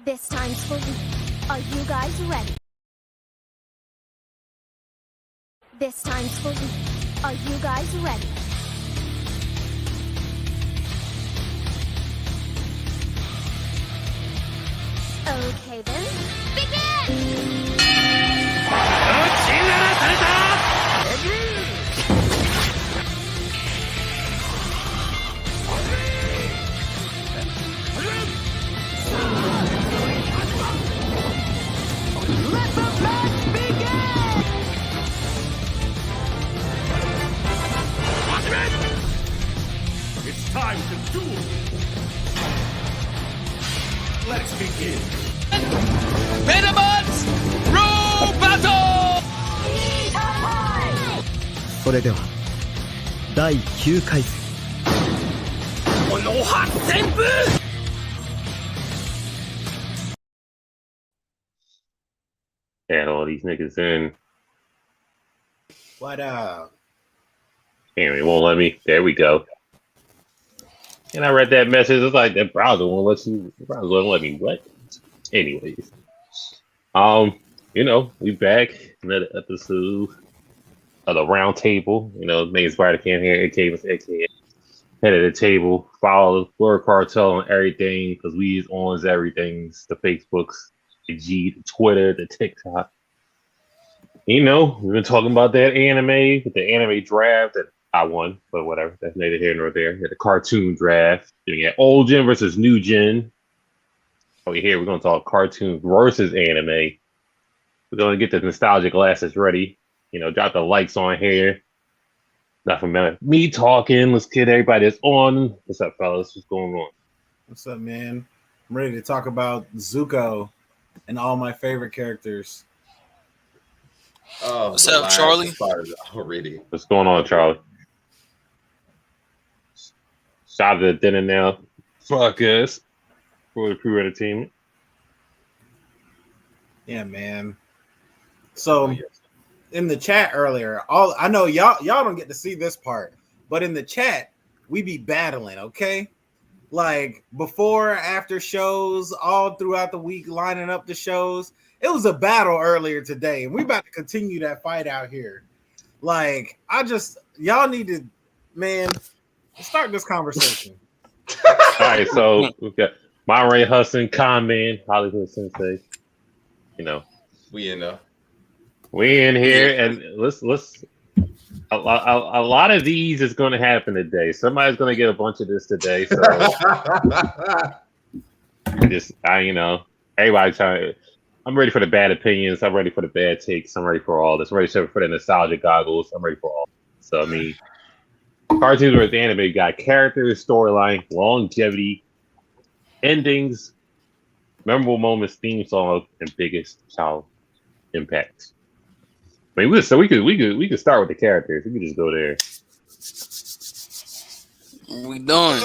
This time's for you. Are you guys ready? This time's for you. Are you guys ready? Okay then, begin! Let the match begin! It's time to duel! Let's begin! Venomots! Rule battle! それでは第9回戦この発旋部 Had all these niggas in. What up? Anyway, won't let me. There we go. And I read that message. It's like that browser won't let you. The browser won't let me. What? Anyways, we back another episode of the round table. Main Spider Cam here. AK was AK. Head of the table. Follow Blerd Cartel on everything because we is on everything. The Facebooks, the G, the Twitter, the TikTok. We've been talking about that anime with the anime draft that I won, but whatever. That's neither here nor there. The cartoon draft. We got old gen versus new gen. Over here, we're going to talk cartoon versus anime. We're going to get the nostalgia glasses ready. Drop the likes on here. Nothing matter. Me talking. Let's get everybody that's on. What's up, fellas? What's going on? What's up, man? I'm ready to talk about Zuko and all my favorite characters. What's up, Charlie? Already. What's going on, Charlie? Shout out to dinner now. Fuck us. For the crew entertainment. Yeah, man. So in the chat earlier, I know y'all don't get to see this part, but in the chat, we be battling, okay? Like before, after shows, all throughout the week, lining up the shows. It was a battle earlier today, and we about to continue that fight out here. Like, y'all need to, man, start this conversation. All right, so we've got Monterey Hudson, Con Man, Hollywood Sensei. We in there. We in here, and let's. A lot of these is going to happen today. Somebody's going to get a bunch of this today. So, everybody trying. I'm ready for the bad opinions. I'm ready for the bad takes. I'm ready for all this. I'm ready for the nostalgia goggles. I'm ready for all this. So, cartoons versus anime got characters, storyline, longevity, endings, memorable moments, theme song, and biggest child impact. We could start with the characters. We could just go there. We done.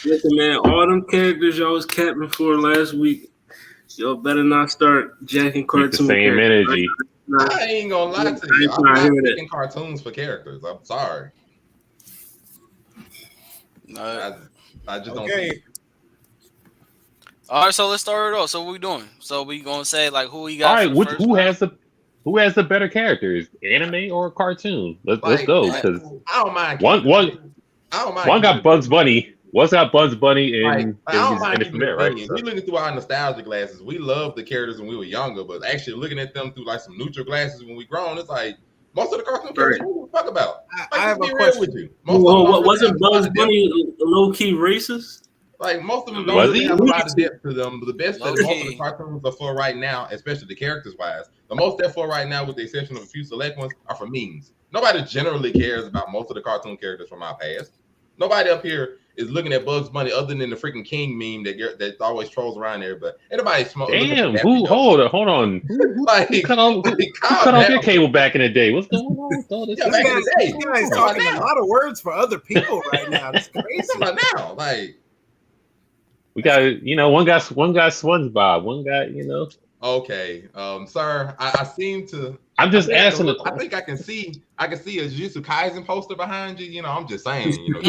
Listen, man, all them characters y'all was capping for last week, y'all better not start jacking cartoons. The same energy. I ain't gonna lie to you. I'm not picking cartoons for characters. I'm sorry. I just don't. Okay. All right, so let's start it off. So what we doing? So we gonna say like who we got? All right, who has the better characters, anime or cartoon? Let's go because I don't mind. I don't mind. One got Bugs Bunny. One's got Bugs Bunny and I don't mind it's there, right? We looking through our nostalgia glasses. We loved the characters when we were younger, but actually looking at them through like some neutral glasses when we grown, it's like most of the cartoon characters we fuck about. I have a real question with you. Wasn't Bugs Bunny a low-key racist? Like most of them don't really have a lot of depth to them. But the best that most of the cartoons are for right now, especially the characters wise, the most they're for right now, with the exception of a few select ones, are for memes. Nobody generally cares about most of the cartoon characters from our past. Nobody up here is looking at Bugs Bunny other than the freaking King meme that always trolls around there. But anybody smoke. Damn, hold on. Who cut off your cable back in the day? What's going on with all this? This guy's talking a lot of words for other people right now. That's crazy. Right now, like. We got, one guy SpongeBob, one guy, Okay, sir, I seem to. I'm just asking. I think I can see a Jujutsu Kaisen poster behind you. I'm just saying. Little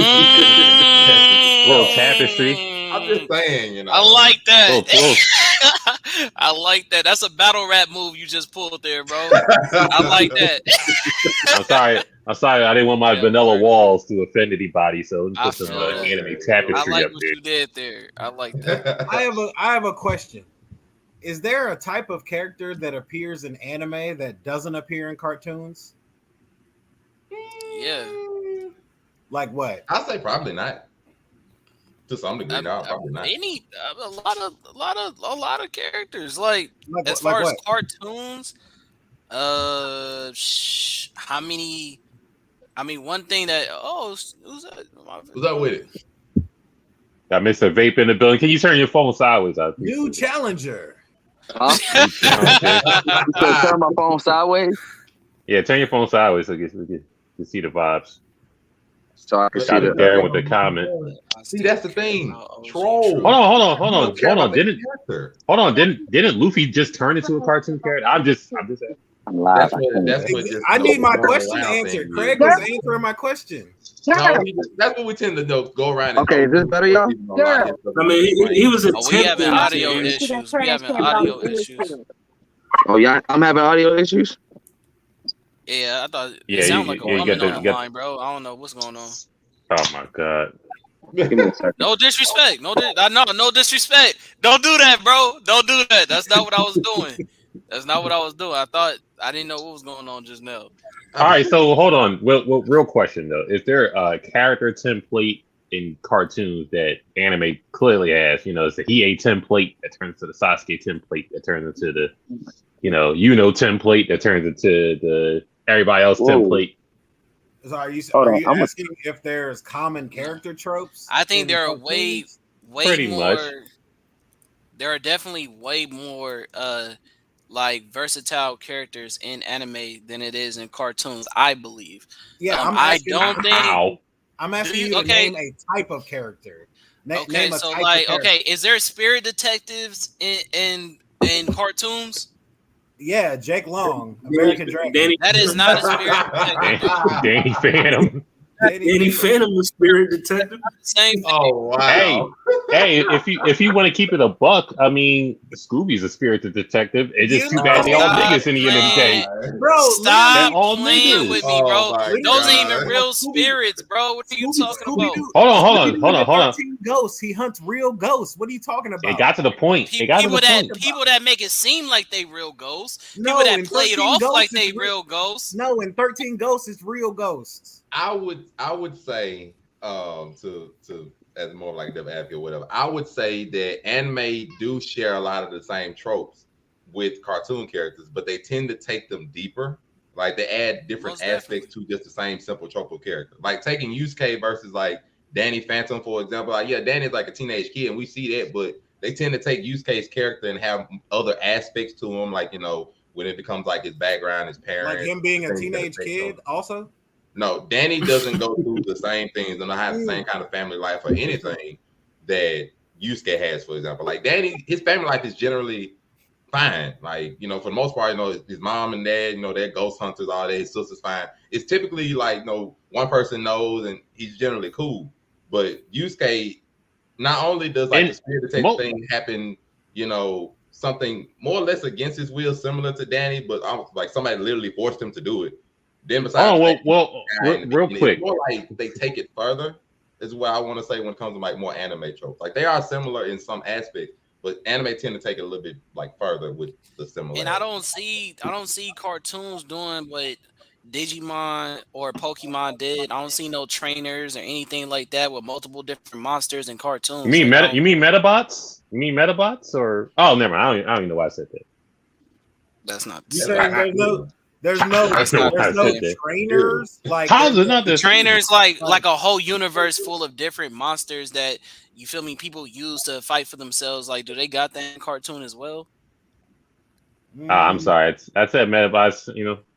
tapestry. I'm just saying. I like that. I like that. That's a battle rap move you just pulled there, bro. I like that. I'm sorry. I didn't want my vanilla walls to offend anybody, so I let's put some feel that. anime I tapestry like up what there. you did there. I like that. I have a question. Is there a type of character that appears in anime that doesn't appear in cartoons? Yeah. Like what? I say probably not. To some degree, no, probably not. A lot of characters. Like as like far as what? cartoons, how many? I mean, one thing that who's that? What's up with it? Got Mr. Vape in the building. Can you turn your phone sideways? New challenger. Huh? You said turn my phone sideways? Yeah, turn your phone sideways so we can see the vibes. So I can see Shout out Darren with the comment. See, that's the thing. Troll. Hold on. Didn't Luffy just turn into a cartoon character? I'm just I'm live. I need my question answered. Craig was answering my question. No, that's what we tend to do. Go around. Okay, is this better, y'all? I mean, he was we having audio attempting. issues. We having audio issues. Oh, yeah, I'm having audio issues. Yeah, I thought Yeah, it sounded like a woman on the got- line, bro. I don't know what's going on. Oh my god. Give me a second. No disrespect. No disrespect. Don't do that, bro. Don't do that. That's not what I was doing. That's not what I was doing. I didn't know what was going on just now. All right, so hold on. Well, real question though: is there a character template in cartoons that anime clearly has? You know, it's the Hiei template that turns to the Sasuke template that turns into the, template that turns into the everybody else template. So are you Hold on, asking if there's common character tropes? I think in there are cartoons? way Pretty more. much. There are definitely way more like versatile characters in anime than it is in cartoons. I believe. Yeah, I don't think. How? I'm asking you- you to okay. name a type of character. Okay, name a so type like, of character. okay, is there spirit detectives in cartoons? Yeah, Jake Long, American Dragon. Danny, That is not a spirit detective. Danny Phantom. Danny Phantom was spirit detective. Same thing. Oh wow. Hey, if you want to keep it a buck, I mean, Scooby's a spirited detective. It's just too bad they all Stop niggas in the end of the day. Bro, Stop They're all playing niggas. with me, bro. Oh, my Those ain't God. even real spirits, bro. What are you talking about? Hold on. 13 ghosts. He hunts real ghosts. What are you talking about? It got to the point. People that make it seem like they real ghosts. No, People that in play it 13 off Ghosts like is they real. real ghosts. No, in 13 Ghosts, it's real ghosts. I would say to as more of like a devil advocate or whatever, I would say that anime do share a lot of the same tropes with cartoon characters, but they tend to take them deeper. Like they add different Most aspects to just the same simple trope of character. Like taking Yusuke versus like Danny Phantom, for example. Like, yeah, Danny's like a teenage kid, and we see that, but they tend to take Yusuke's character and have other aspects to him, like, when it becomes like his background, his parents. Like him being a things teenage that kid also? No, Danny doesn't go through the same things and not have the same kind of family life or anything that Yusuke has, for example. Like Danny, his family life is generally fine. Like, for the most part, his mom and dad, they're ghost hunters, all that. His sister's fine. It's typically like, one person knows and he's generally cool. But Yusuke, not only does like the spirit detective thing happen, something more or less against his will, similar to Danny, but like somebody literally forced him to do it. Then besides, real quick, more like they take it further. Is what I want to say when it comes to like more anime tropes. Like they are similar in some aspects, but anime tend to take it a little bit like further with the similar. And I don't see cartoons doing what Digimon or Pokemon did. I don't see no trainers or anything like that with multiple different monsters and cartoons. You mean You mean Metabots? You mean Metabots or? Oh, never mind. I don't even know why I said that. That's not. You saying there's no trainers? Like how's it not the trainers like a whole universe full of different monsters that you feel me people use to fight for themselves? Like, do they got that in cartoon as well? I'm sorry. I said Metabots.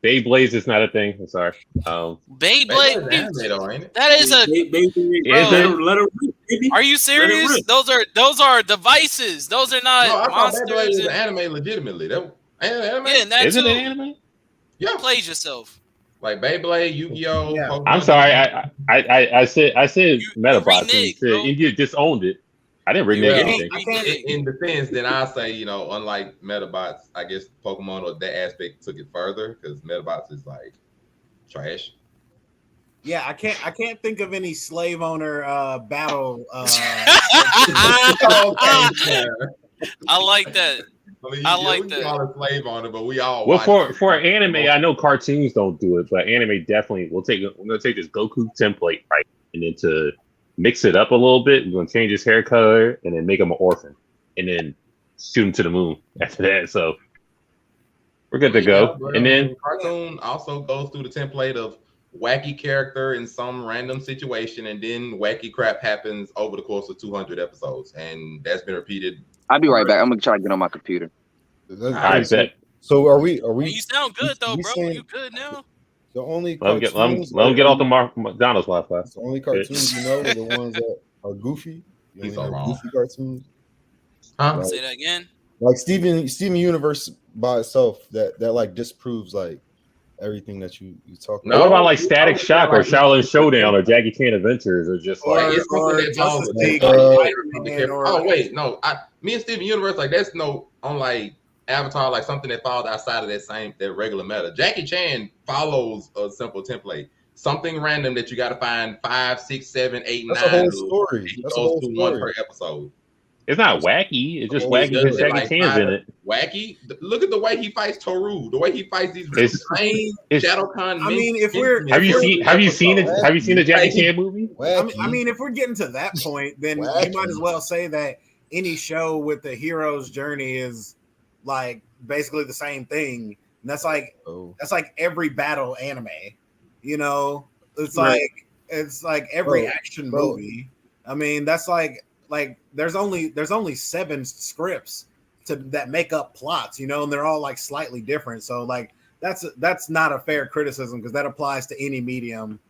Beyblades is not a thing. I'm sorry. Beyblade, that is a. Are you serious? Those are devices. Those are not No, I thought monsters. Beyblade is an anime legitimately. That anime? Yeah, and that is too. it an anime? Yeah, plays yourself. Like Beyblade, Yu-Gi-Oh. Yeah. I'm sorry. I said Metabots. reneged, and bro. you disowned it. I didn't renege Well, anything. in defense, then I say, you know, unlike Metabots, I guess Pokemon or that aspect took it further because Metabots is like trash. Yeah, I can't think of any slave owner battle. I like that. I mean, I yeah, like we that. call it slave owner, but we all Well, watch for anime, I know cartoons don't do it, but anime definitely. We're gonna take this Goku template, right, and then to mix it up a little bit, we're gonna change his hair color and then make him an orphan, and then shoot him to the moon after that. So we're good to go. Yeah, and then cartoon also goes through the template of wacky character in some random situation, and then wacky crap happens over the course of 200 episodes, and that's been repeated. I'll be right back. I'm gonna try to get on my computer. I bet. So are we? You sound good though, bro. You good now? The only let him get off the McDonald's Wi-Fi. The only cartoons you know are the ones that are goofy. You only know goofy cartoons. Huh? Say that again. Like Steven Universe by itself, that like disproves like everything that you talk about. What about like Static Shock or Shaolin Showdown or Jackie Chan Adventures or just like it's something that Justice goes League, oh wait, no, me and Steven Universe, like that's no on like Avatar, like something that falls outside of that regular meta. Jackie Chan follows a simple template, something random that you got to find 5, 6, 7, 8, That's 9. a whole story. He That's a goes whole through story. one per episode. it's not wacky. It's just wacky because Jackie Chan's in it. Wacky. Look at the way he fights Toru. The way he fights these same Shadowcon. I mean, if we're have you seen the Jackie Chan movie? I mean, if we're getting to that point, then you might as well say that any show with the hero's journey is like basically the same thing. And that's like every battle anime. You know, it's like every action movie. I mean, that's like there's only 7 scripts that make up plots, you know, and they're all like slightly different. So like that's not a fair criticism because that applies to any medium.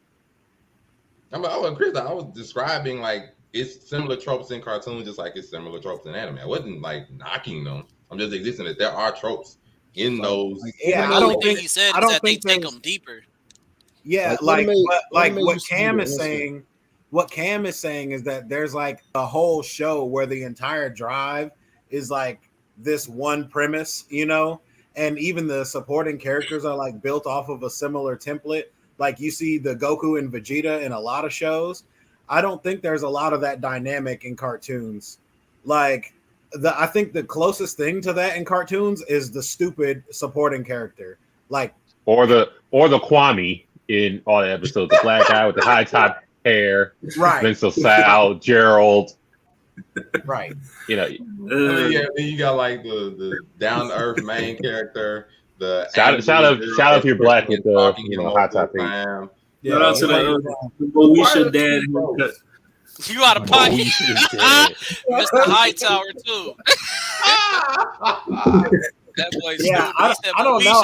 I mean, Chris, I was describing like it's similar tropes in cartoons, just like it's similar tropes in anime. I wasn't like knocking them. I'm just existing that there are tropes in those. Yeah, I don't think he said that they take them deeper. Yeah, like what Cam is saying. What Cam is saying is that there's like a whole show where the entire drive is like this one premise, you know, and even the supporting characters are like built off of a similar template. Like you see the Goku and Vegeta in a lot of shows. I don't think there's a lot of that dynamic in cartoons. Like I think the closest thing to that in cartoons is the stupid supporting character, like or the Kwame in all the episodes, the black guy with the high top hair, right? Vincent Sal, Gerald, right? You know, then you got like the down to earth main character. The shout out if you're black with the high top hair. Shout out to the Moesha dad haircut. You out of pocket. Mr. Hightower too. That boy I don't know.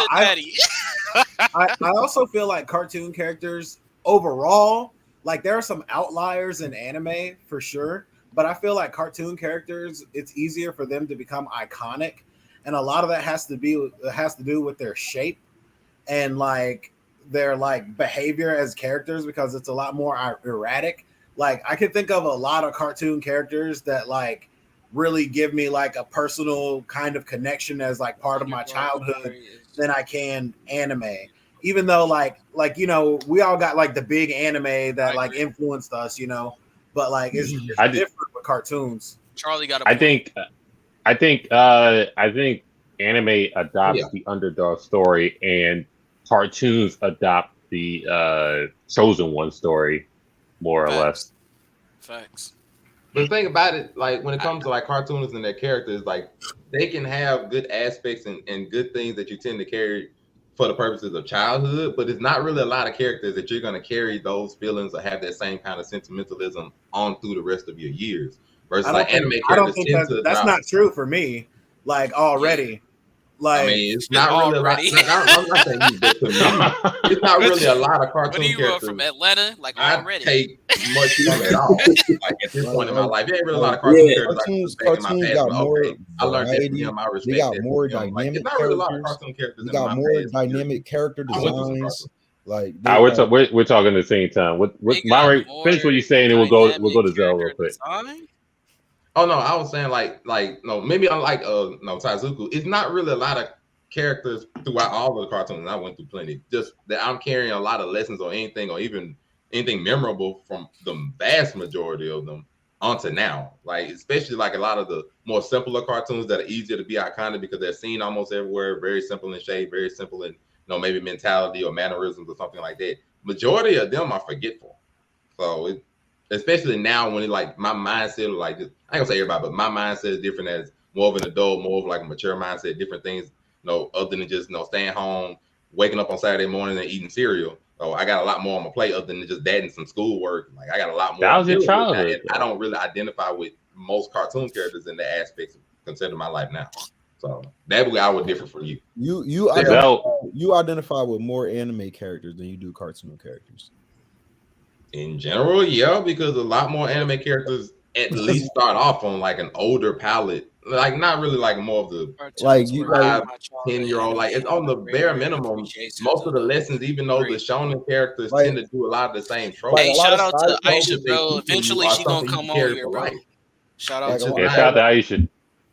I also feel like cartoon characters overall, like there are some outliers in anime for sure, but I feel like cartoon characters, it's easier for them to become iconic, and a lot of that has to do with their shape and like their like behavior as characters because it's a lot more erratic. Like I can think of a lot of cartoon characters that like really give me like a personal kind of connection as like part of my childhood than I can anime. Even though like you know, we all got like the big anime that like influenced us, you know, but like it's different with cartoons. Charlie got a point. I think anime adopts the underdog story and cartoons adopt the chosen one story more or less. Facts. But the thing about it, like when it comes to like cartoons and their characters, like they can have good aspects and good things that you tend to carry for the purposes of childhood, but it's not really a lot of characters that you're going to carry those feelings or have that same kind of sentimentalism on through the rest of your years. Versus like anime characters. I don't think that's not true for me. Like already. Like I mean, it's not really already. I'm not saying you, but to me, it's not really a lot of cartoon characters. From Atlanta, like I already take much from at all. Like at this point in my life, there ain't really a lot of cartoon characters. Cartoons got more. I learned that from him. I respect they got that more from him. dynamic It's not really a lot of cartoon characters. They got more dynamic character designs. Like we're talking at the same time. Finish what you're saying, and we'll go to Zell real quick. Oh no, I was saying no, maybe unlike Taizuku, it's not really a lot of characters throughout all of the cartoons. I went through plenty. Just that I'm carrying a lot of lessons or even anything memorable from the vast majority of them onto now. Like especially like a lot of the more simpler cartoons that are easier to be iconic because they're seen almost everywhere, very simple in shape, very simple in maybe mentality or mannerisms or something like that. Majority of them are forgetful. So especially now when like my mindset like this, I ain't gonna say everybody, but my mindset is different as more of an adult, more of like a mature mindset, different things, other than just staying home, waking up on Saturday morning and eating cereal. So I got a lot more on my plate other than just that and some schoolwork. Like I got a lot more. That was your childhood. I don't really identify with most cartoon characters in the aspects of consider my life now. So that way I would differ from you. You identify with more anime characters than you do cartoon characters. In general, yeah, because a lot more anime characters at least start off on like an older palette, like not really like more of the like you 10-year-old. Like it's on the bare minimum. Most of the lessons, even though the shonen characters tend to do a lot of the same tropes. Hey, shout out to Aisha, bro. Eventually she gonna come on here, bro. Shout out to Aisha.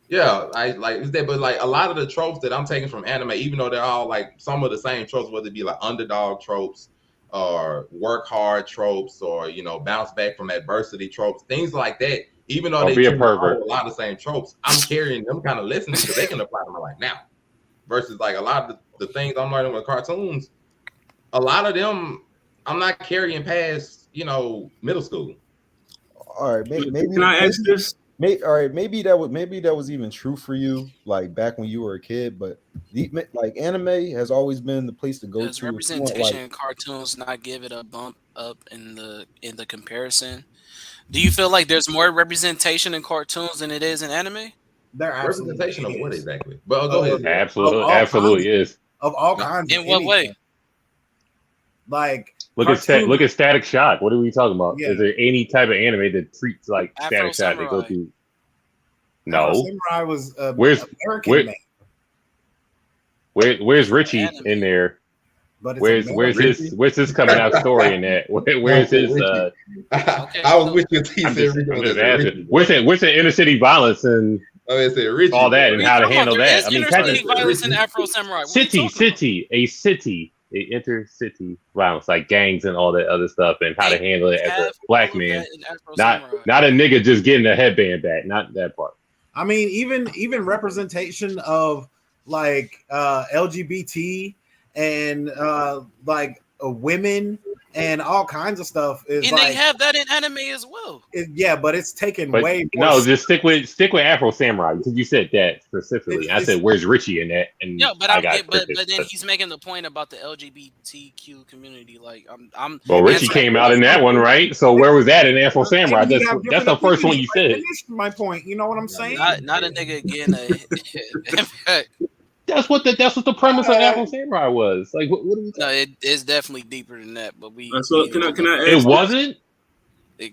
Yeah, I like that, but like a lot of the tropes that I'm taking from anime, even though they're all like some of the same tropes, whether it be like underdog tropes or work hard tropes or bounce back from adversity tropes, things like that. Even though they be a pervert, a lot of the same tropes, I'm carrying them kind of lessons because they can apply to my life now. Versus like a lot of the things I'm learning with cartoons, a lot of them I'm not carrying past middle school. All right, maybe can I ask this? Maybe that was even true for you, like back when you were a kid. But like anime has always been the place to go Does to. representation in cartoons not give it a bump up in the comparison? Do you feel like there's more representation in cartoons than it is in anime? There representation of what exactly? But go ahead. Absolutely is. Of all kinds. In what way? Like look at Static Shock. What are we talking about? Yeah. Is there any type of anime that treats like Afro Static Shock they go through? No. Samurai was where's American man. Where's Richie in there? But where's his coming out story in that? Where's his? I was with you. Where's the inner city violence and all that and how to handle that? I mean, inner city violence in Afro Samurai. A intercity violence like gangs and all that other stuff and how to handle it as a black man. Not a nigga just getting a headband back. Not that part. I mean, even representation of like LGBT and like women and all kinds of stuff is and they have that in anime as well. But it's taken but way more. No, just stick with Afro Samurai because you said that specifically. I said, "Where's Richie in that?" And yeah, but but then he's making the point about the LGBTQ community. Like well, Richie came out in that one, right? So where was that in Afro Samurai? That's the first one you said. My point. You know what I'm saying? Not a nigga getting a. That's what the premise of Afro Samurai was. Like, what are we talking? No, it is definitely deeper than that. But so can I ask it wasn't.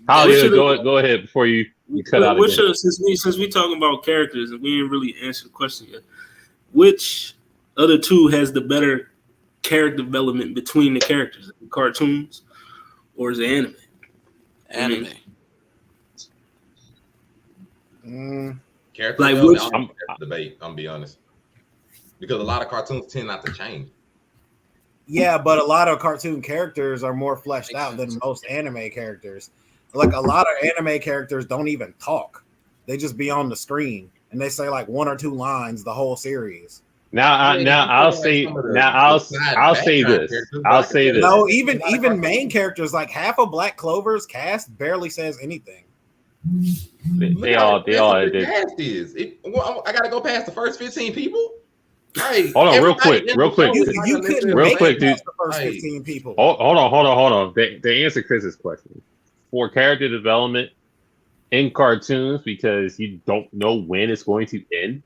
Go ahead before you cut out. Since we talking about characters and we didn't really answer the question yet, which other two has the better character development between the characters, the cartoons or is it anime? Character like which debate. I'm be honest. Because a lot of cartoons tend not to change. Yeah, but a lot of cartoon characters are more fleshed out than most anime characters. Like a lot of anime characters don't even talk; they just be on the screen and they say like one or two lines the whole series. I'll say this. No, even main characters like half of Black Clover's cast barely says anything. They all did. Cast is. I gotta go past the first 15 people. Right. Hold on, real quick. You couldn't real quick, dude. The first 15 people. Hold on. To answer Chris's question, for character development in cartoons, because you don't know when it's going to end,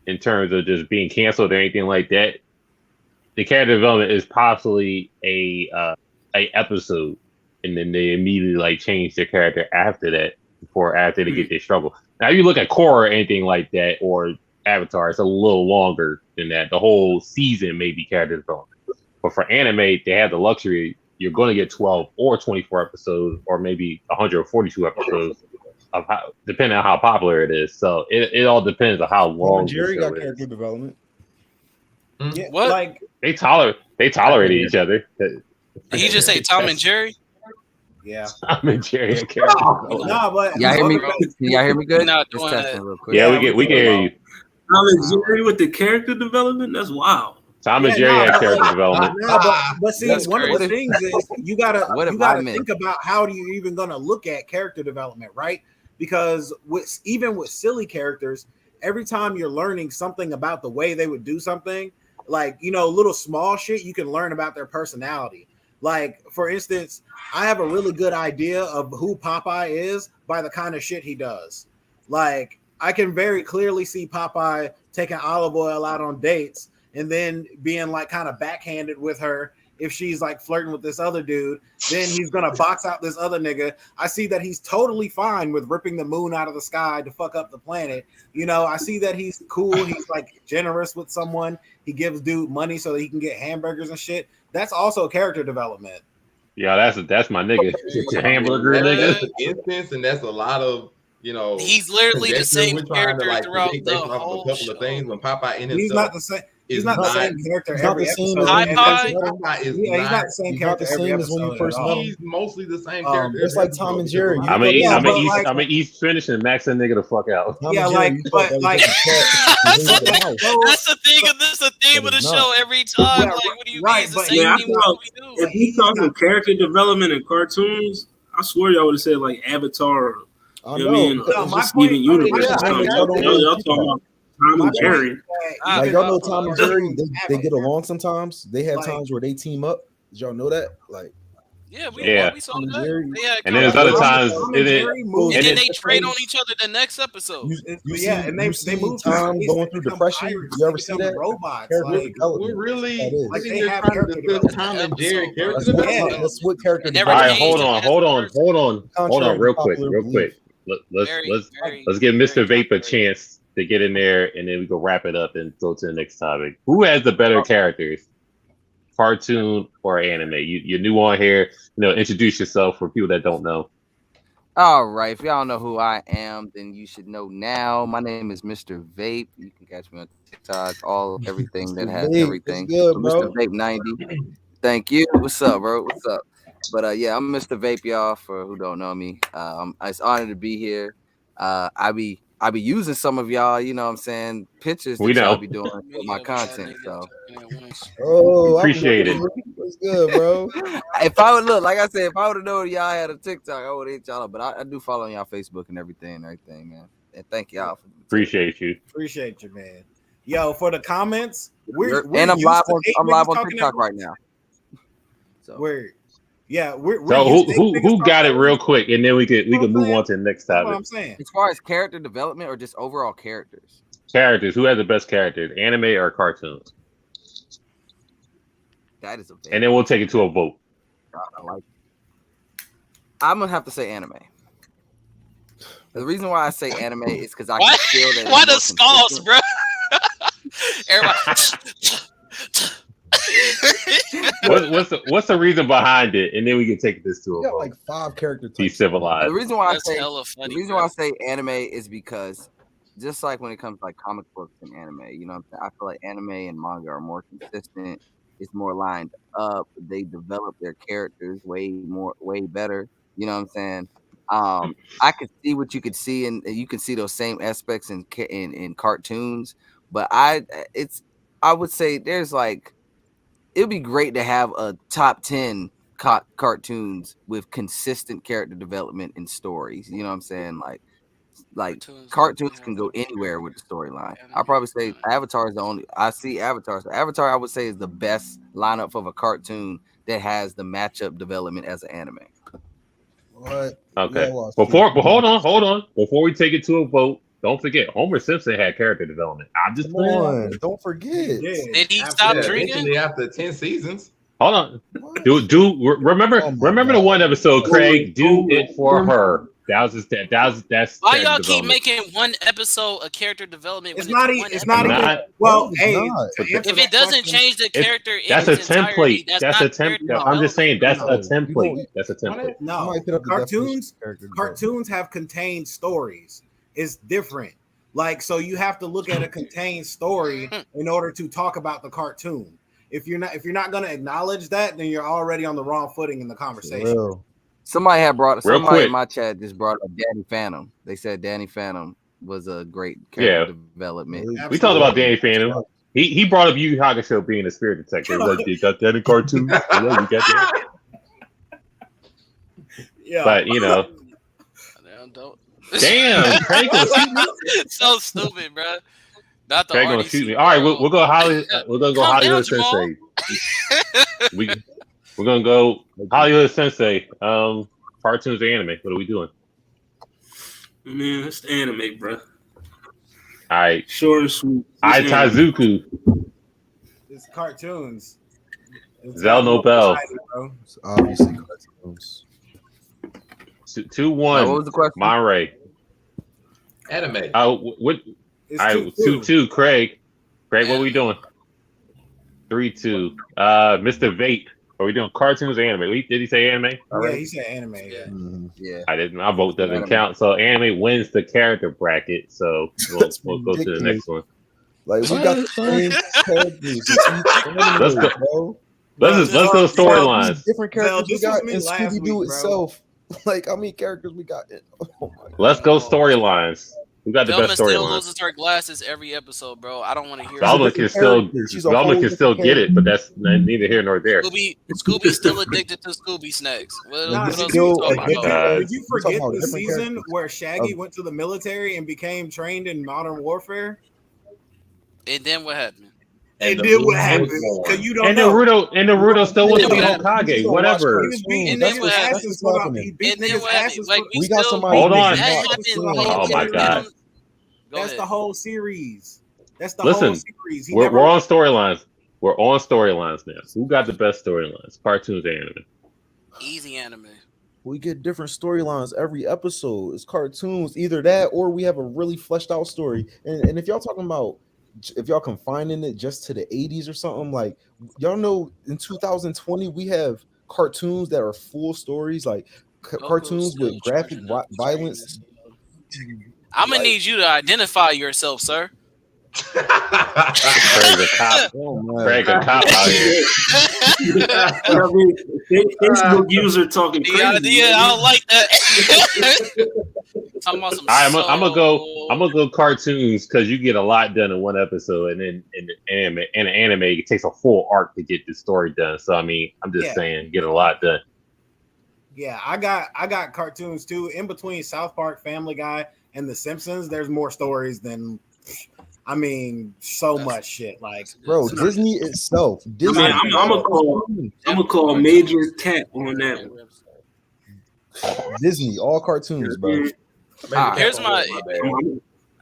in terms of just being canceled or anything like that, the character development is possibly a episode, and then they immediately like change their character after that, after they get their struggle. Now, you look at Korra or anything like that, or Avatar, it's a little longer than that. The whole season may be character development. But for anime, they have the luxury, you're going to get 12 or 24 episodes, or maybe 142 episodes of how, depending on how popular it is. So it all depends on how long. Jerry got is. character development. Yeah, What? like They tolerated each other. Did he just say Tom and Jerry? yeah. Tom and Jerry had character development. No, but Y'all hear me? Bro. Can y'all hear me good? We're not Just doing testing that. real quick. Yeah, Yeah, we can hear you. Tom and Jerry with the character development. That's wild. Tom and Yeah, Jerry no, had but character like- development. but see, That's one of the crazy. things is you gotta What if you gotta I missed? think about how do you even gonna look at character development, right? Because even with silly characters, every time you're learning something about the way they would do something, like little small shit, you can learn about their personality. Like for instance, I have a really good idea of who Popeye is by the kind of shit he does. Like I can very clearly see Popeye taking Olive Oil out on dates and then being like kind of backhanded with her if she's like flirting with this other dude. Then he's gonna box out this other nigga. I see that he's totally fine with ripping the moon out of the sky to fuck up the planet. I see that he's cool. He's like generous with someone. He gives dude money so that he can get hamburgers and shit. That's also character development. Yeah, that's my nigga. It's a hamburger That's nigga. an instance, and that's a lot of He's literally the conjecture same we're trying to, character throughout predict the based off of whole a couple show. of things. When Popeye in himself, He's not the same. He's is not the not- same character he's not every the same episode. as And Popeye? Popeye is he's not not. the same he's not character the every same as when you episode first at met all. him. He's mostly the same character. It's like Tom and Jerry. I'm gonna eat. Yeah, I'm gonna but eat. like- I'm gonna eat finish and max that nigga the fuck out. Tom Yeah, and Jerry, like, you but, thought that was like- just a cat. He hated the mouse. That's the thing. This is the theme of the It's show not. every time. Yeah, Like, what do you right, mean? It's the but same yeah, I thing thought- we do. If he talking character development in cartoons, I swear y'all would have said like Avatar. Or, I you know. know what I mean? because No, it's my just- point- Steven yeah, Universe. I mean, y'all don't Y'all really talking about Tom My and Jerry. point is Ah, Like even- y'all know Tom and Jerry, they Have get a along sometimes. They have Like- times where they team up. Did y'all know that? Like Yeah, Yeah. we saw Tom and that. Jerry. They had And then there's conversations. other times. Tom It and is. Jerry moved- And and then it- they trade on each other the next episode. you see, yeah, and they you see move Tom to going through become depression. pirates, You ever they see become that? robots? Character Like, development. We're really That is. Like, sitting they here have trying to character discuss development. Tom and Jerry Episode. character That's what, development. that's what character It never All right, development. hold on, changed hold as a on, person. hold on, hold on, real quick, Contrary to real quick. Let's Very give Mr. very Vape a chance to get in there, and then we go wrap it up and go to the next topic. Who has the better characters, cartoon or anime? You're new on here. Introduce yourself for people that don't know. All right. If y'all know who I am, then you should know now. My name is Mr. Vape. You can catch me on TikTok, everything that has Vape, everything. what's good, Mr. bro? Vape 90. Thank you. What's up, bro? What's up? But yeah, I'm Mr. Vape, y'all. For who don't know me, it's an honor to be here. I be using some of y'all, you know what I'm saying, pictures that We know. y'all be doing for my content. So Oh, Appreciate it. What's good, bro? if I would look, like I said, if I would have known y'all had a TikTok, I would have hit y'all up. But I do follow y'all Facebook and everything, man. And thank y'all for Appreciate you. Appreciate you, man. Yo, for the comments, and I'm used live to on eight I'm live niggas on talking TikTok at right once. now. So We're we're So used to eight niggas who talking got it at real once. quick, and then we could You know what move I'm on to the next That's what topic. I'm saying. as far as character development or just overall characters, Characters. Who has the best characters, anime or cartoons? that is a very And then we'll take it to a vote. I like it. I'm gonna have to say anime. The reason why I say anime is because I Why? can feel that. Why it's the more skulls, consistent. bro? Everybody. What's the reason behind it? And then we can take this to You a got vote. like 5 character Be types. civilized. The reason why That's I say hella funny. the reason bro. why I say anime is because just like when it comes to like comic books and anime, you know what I'm saying? I feel like anime and manga are more consistent. It's more lined up. They develop their characters way better. You know what I'm saying? I could see what you could see, and you can see those same aspects in cartoons. But I would say there's like it'd be great to have a top 10 cartoons with consistent character development and stories. You know what I'm saying? Like cartoons can go anywhere with the storyline. I'll probably say Avatar is the only I see Avatar. So Avatar I would say is the best lineup of a cartoon that has the matchup development as an anime. What? Okay. Yeah, well, But hold on. Before we take it to a vote, don't forget Homer Simpson had character development. I'm just Come on, don't forget. Did he stop drinking? Eventually, after 10 seasons. Hold on. What? Remember Oh my the God. one episode, Craig. Do it for her. That's Why character y'all keep development. making one episode a character development? It's when not. one It's not episode? even. Well, It's hey, not. to answer If that it doesn't question, change the character in That's a its entirety, template. that's That's a not character template. I'm just saying that's a No, you template. don't- That's a template. no, Somebody put up the definition cartoons. of character development. Cartoons have contained stories. It's different. Like, so you have to look at a contained story in order to talk about the cartoon. If you're not going to acknowledge that, then you're already on the wrong footing in the conversation. Real. Somebody Real somebody quick. in my chat just brought up Danny Phantom. They said Danny Phantom was a great character development. We talked about Danny Phantom. He brought up Yu Yu Hakusho being a spirit detective. Like, you got that in cartoon? Yeah, you got that. Yeah. But you know, Don't. damn, Craig gonna shoot me. So stupid, bro. Not the Craig gonna RDC, shoot me. All right, we'll go Hollywood. We're gonna go Calm down, Hollywood Jamal. Sensei. We're gonna go Hollywood Sensei. Cartoons or anime? What are we doing? Man, it's the anime, bro. All right, Short and sweet. It's anime. Aitazuku, It's cartoons. It's Zel Nobel, bro. It's obviously cartoons. 2-1. What was the question? Monterey. Anime. What? It's All right, 2-2. Craig, what are we doing? 3-2. Mr. Vape. Are we doing cartoons or anime? Did he say anime? Yeah, he said anime. Yeah. Yeah. I didn't. My vote doesn't Anime. count. So anime wins the character bracket. So we'll go to the next one. Like we got the same characters. Let's go. Bro. Let's go storylines. Different characters we this got was in me last Scooby Doo week, bro. itself. Like how many characters we got? Oh my god. Let's go storylines. Who got the Velma best still storylines? loses her glasses every episode, bro. I don't want to hear Velma it. can still She's a whole get different it, but that's neither here nor there. Scooby's still addicted to Scooby snacks. What Nah, else are still you talking addicted. about? Did you We're talking forget about the different season characters. where Shaggy went to the military and became trained in modern warfare? And then what happened? And then what happened? Because you don't And know. Naruto still wants to be Yeah. Hokage. Whatever. He was beating And then niggas' what happened? asses for the, he beat And then niggas' what happened? asses Like for We got still- somebody. Hold on. That happened. Oh my God. Go That's ahead. the whole series. That's the Listen, whole series. He We're never- on storylines. We're on storylines now. Who got the best storylines? Cartoons or anime? Easy anime. We get different storylines every episode. It's cartoons, either that or we have a really fleshed out story. And if y'all talking about if y'all confining it just to the 80s or something, like y'all know in 2020 we have cartoons that are full stories, like cartoons with graphic violence. I'm gonna need you to identify yourself, sir. Craig a cop. Craig a cop out here. I mean, Facebook user talking crazy. Yeah, I don't like that. Talking about some I'm gonna go cartoons because you get a lot done in one episode, and then in the anime it takes a full arc to get the story done. So I mean, I'm just saying, get a lot done. Yeah, I got cartoons too. In between South Park, Family Guy, and The Simpsons, there's more stories than, I mean, so much shit. Like, bro, Disney itself. Disney. Man, I'm gonna call Major Cat on that one. Disney, all cartoons, bro. Here's my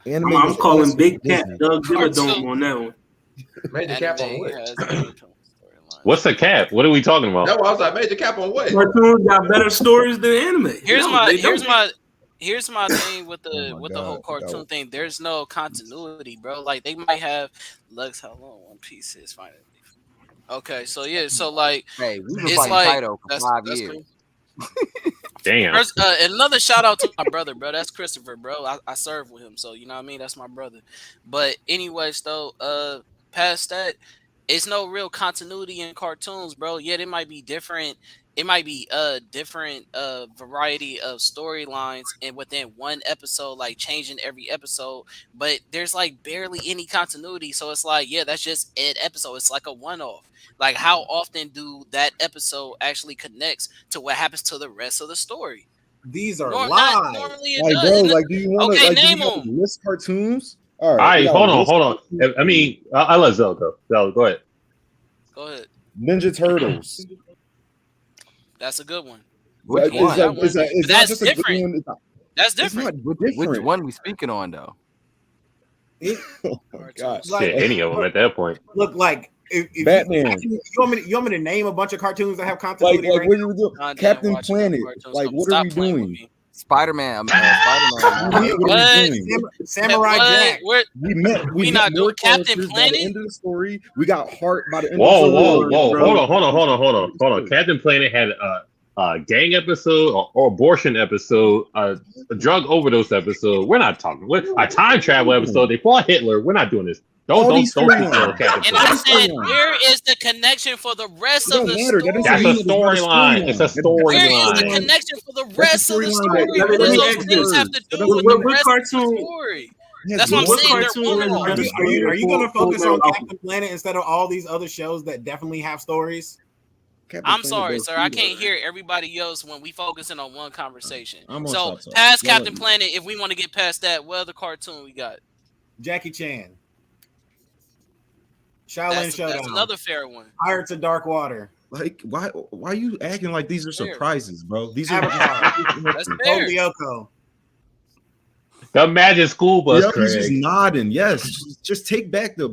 Anime I'm was calling also Big Cat Disney. Doug Dimmadome on that one. Major cap on what? What's the cap? What are we talking about? No, I was like, major cap on what? Cartoons got better stories than anime. Here's No, my they here's don't. my here's my thing with the Oh my with the God, whole that cartoon was- thing. There's no continuity, bro. Like they might have Lux. How long One Piece is finally? Okay, so yeah, so like Hey, we've been it's fighting like Kaido for that's 5 that's years. cool. Damn. First, another shout out to my brother, bro. That's Christopher, bro. I serve with him, so you know what I mean. That's my brother. But anyways, though, past that, it's no real continuity in cartoons, bro. Yet it might be different. It might be different variety of storylines and within one episode, like changing every episode. But there's like barely any continuity, so it's like, yeah, that's just an episode. It's like a one-off. Like, how often do that episode actually connects to what happens to the rest of the story? these are Not lies. normally it Like, does. bro, like, do you want to Okay, like, do you name want to them. list cartoons? All All right, we got hold on, list hold on. cartoons. I mean, I'll let Zell go. Zell, go ahead. Go ahead. Ninja Turtles. That's a good one. Which Like, one? it's not That's just a good different. one. It's not, That's it's different. not different. Which one we speaking on though? Oh my God. Like, Shit, any of them at that point. Look, like if Batman. You want me to name a bunch of cartoons that have Like continuity? what right are you doing? Goddamn Captain watching Planet. cartoons. Like, what Stop are we playing with doing? me. Spider-Man. Spider-Man. Samurai Jack. We not doing Captain by the Planet? end of the story. We got Heart by the end Whoa, of the whoa, story. whoa! bro. Hold on. Captain Planet had a gang episode or abortion episode, a drug overdose episode. We're not talking. A time travel episode. They fought Hitler. We're not doing this. Don't speak on Captain And I Planet. said, where is the connection for the rest of the story? That's a storyline. It's a Where is the storyline. connection for the rest of the story? Let What me does ask those you things this. have to do with the What rest of the cartoon? story? That's what I'm What saying. They're cartoon has one-off. better Are you going to focus on story? Captain Planet instead of all these other shows that definitely have stories? I'm sorry, sir. I can't hear everybody else when we focusing on one conversation. I'm gonna So stop talking. past Y'all Captain let me- Planet, if we want to get past that, what other cartoon we got? Jackie Chan. Shaolin Showdown. That's another fair one. Pirates of Dark Water. Like, why are you acting like these are Fair. surprises, bro? These are Avatar. That's fair. Lyoko. The Magic School Bus. Yo, he's just Craig. nodding. Yes, just take back the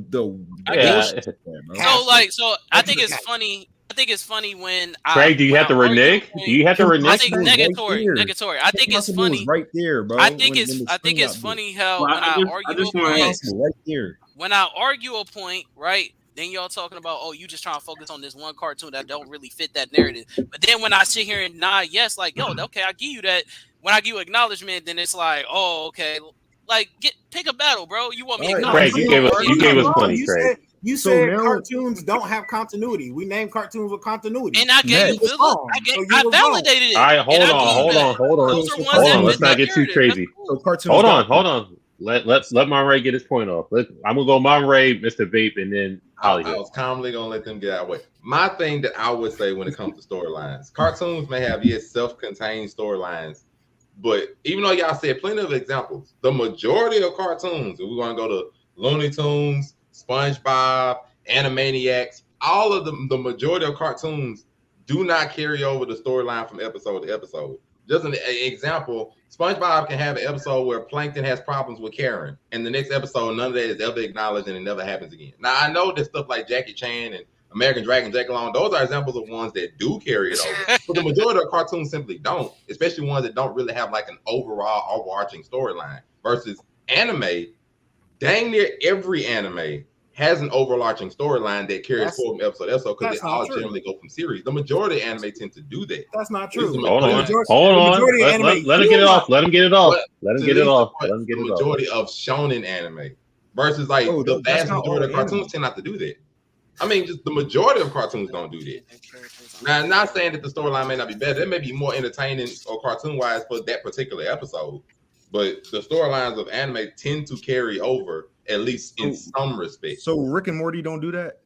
I Yeah. bullshit, bro. So I think it's funny. I think it's funny when Craig, do you have to renege? Do you have to I renege? think Right negatory. there. Negatory. I think it's Impossible was funny. right there, bro. I think when it's the I think screen it's got funny how Well, when I I just- I argue just a wanna point, ask- Impossible right there. when I argue a point, right? Then y'all talking about, oh, you just trying to focus on this one cartoon that don't really fit that narrative. But then when I sit here and nod yes, like, yo, okay, I give you that. When I give you acknowledgement, then it's like, oh, okay. Like, pick a battle, bro. You want me to All right, acknowledge? Craig, you gave us plenty, You Craig. So said now- cartoons don't have continuity. We name cartoons with continuity. And I gave you, was wrong. So you I was validated it. All right, And hold I on. gave you that. Those are ones Hold that on. Let's fit not that get too narrative. crazy. That's So cool. cartoons. Hold got- on. Let Monray get his point off. I'm gonna go Monray, Mr. Vape, and then I Hollywood. was calmly gonna let them get out of the way. My thing that I would say when it comes to storylines, cartoons may have self-contained storylines, but even though y'all said plenty of examples, the majority of cartoons, if we want to go to Looney Tunes, SpongeBob, Animaniacs, all of the majority of cartoons do not carry over the storyline from episode to episode. Just an example, SpongeBob can have an episode where Plankton has problems with Karen, and the next episode, none of that is ever acknowledged and it never happens again. Now, I know that stuff like Jackie Chan and American Dragon, Jackie Long, those are examples of ones that do carry it over. But the majority of cartoons simply don't, especially ones that don't really have like an overall overarching storyline. Versus anime, dang near every anime has an overarching storyline that carries forward from episode to episode because they all generally go from series. The majority of anime tend to do that. That's not true. Hold on. majority of anime Let him get it off. Let him get it off. Let him To get it this off. point, Let him get the it off. majority of shonen anime versus like Oh, the that's vast not majority all of cartoons anime. tend not to do that. I mean, just the majority of cartoons don't do that. Now, I'm not saying that the storyline may not be better. It may be more entertaining or cartoon-wise for that particular episode, but the storylines of anime tend to carry over, at least in some respect. So Rick and Morty don't do that.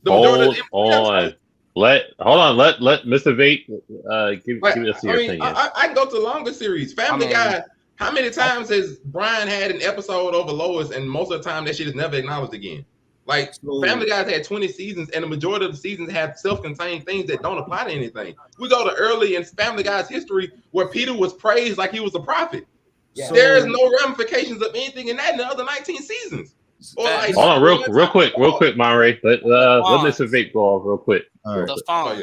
The majority Hold of on. Let Mr. Vape give us your I mean, opinion. I can go to longer series. Family Guy. How many times has Brian had an episode over Lois, and most of the time that shit is never acknowledged again? Like Family Guy's had 20 seasons, and the majority of the seasons have self-contained things that don't apply to anything. We go to early in Family Guy's history where Peter was praised like he was a prophet. Yeah. There is no ramifications of anything in that in the other 19 seasons. Or like, Hold on, real quick, Monray. Let Mr. Vape go off real quick. All right. The go phones.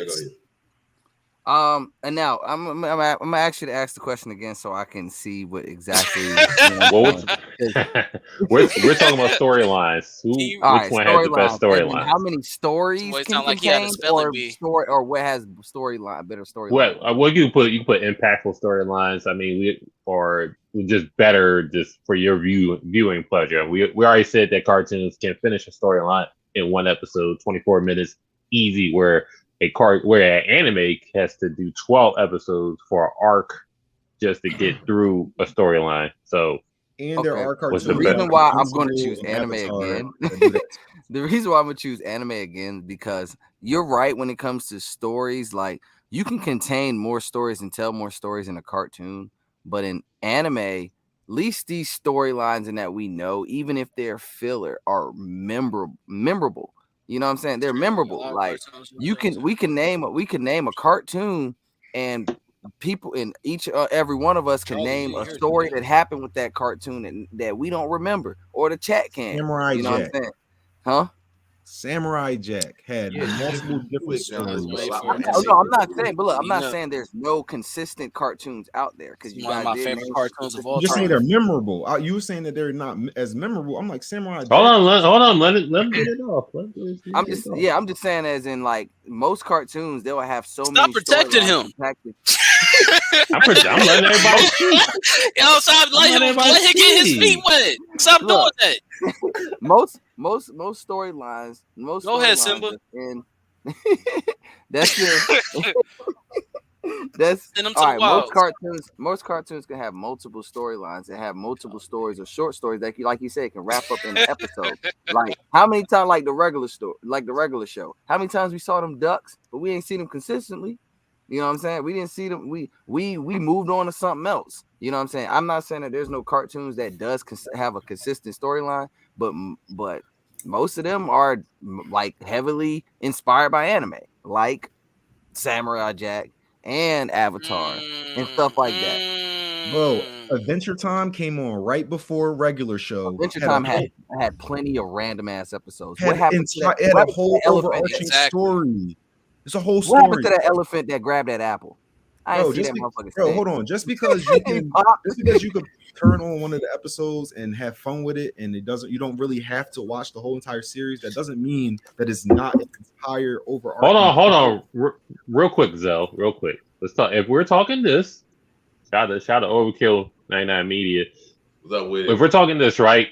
ahead. And now I'm gonna ask you to ask the question again so I can see what exactly. Well, we're talking about storylines. Which one has the best storyline? How many stories Boy, it can sound like he had a contain, spelling or bee. story, or what has storyline better storyline? Well, you can put impactful storylines. I mean, or just better, just for your viewing pleasure. We already said that cartoons can finish a storyline in one episode, 24 minutes, easy. Where an anime has to do 12 episodes for an arc just to get through a storyline. So, And there are cartoons. The reason why I'm going to Invincible choose and anime Avatar again, that do that. the reason why I'm going to choose anime again, because you're right when it comes to stories. Like, you can contain more stories and tell more stories in a cartoon, but in anime, at least these storylines and that we know, even if they're filler, are memorable. You know what I'm saying? They're memorable. Like, we can name a cartoon, and people in every one of us can name a story that happened with that cartoon and that we don't remember, or the chat can. Samurai you know Jack. what I'm saying? Huh? Samurai Jack had multiple different stories. I'm not saying, but look, I'm not saying there's no consistent cartoons out there because you one of my favorite cartoons of all Just time. saying they're memorable. You were saying that they're not as memorable. I'm like Samurai Jack. Hold on, let him get it off. I'm just saying, as in like most cartoons, they'll have so many. Stop protecting him. I'm letting everybody see. Yo, stop let him get his feet wet. Stop doing that. Most storylines. Go ahead, Simba. And that's it. That's Send them to all the right. wild. Most cartoons can have multiple storylines and have multiple stories or short stories that, like you said, can wrap up in an episode. Like how many times, like the regular show, how many times we saw them ducks, but we ain't seen them consistently. You know what I'm saying? We didn't see them. We moved on to something else. You know what I'm saying? I'm not saying that there's no cartoons that does have a consistent storyline, but most of them are like heavily inspired by anime, like Samurai Jack and Avatar and stuff like that. Bro, Adventure Time came on right before regular show. Adventure Time had plenty of random ass episodes. What happened to that? It had a whole overarching story. It's a whole story. What happened to that elephant that grabbed that apple? Hold on. Just because you can turn on one of the episodes and have fun with it, and you don't really have to watch the whole entire series. That doesn't mean that it's not an entire overarching. Hold on, real quick, Zell. Real quick. Let's talk. If we're talking this, shout out to Overkill 99 Media. If we're talking this, right?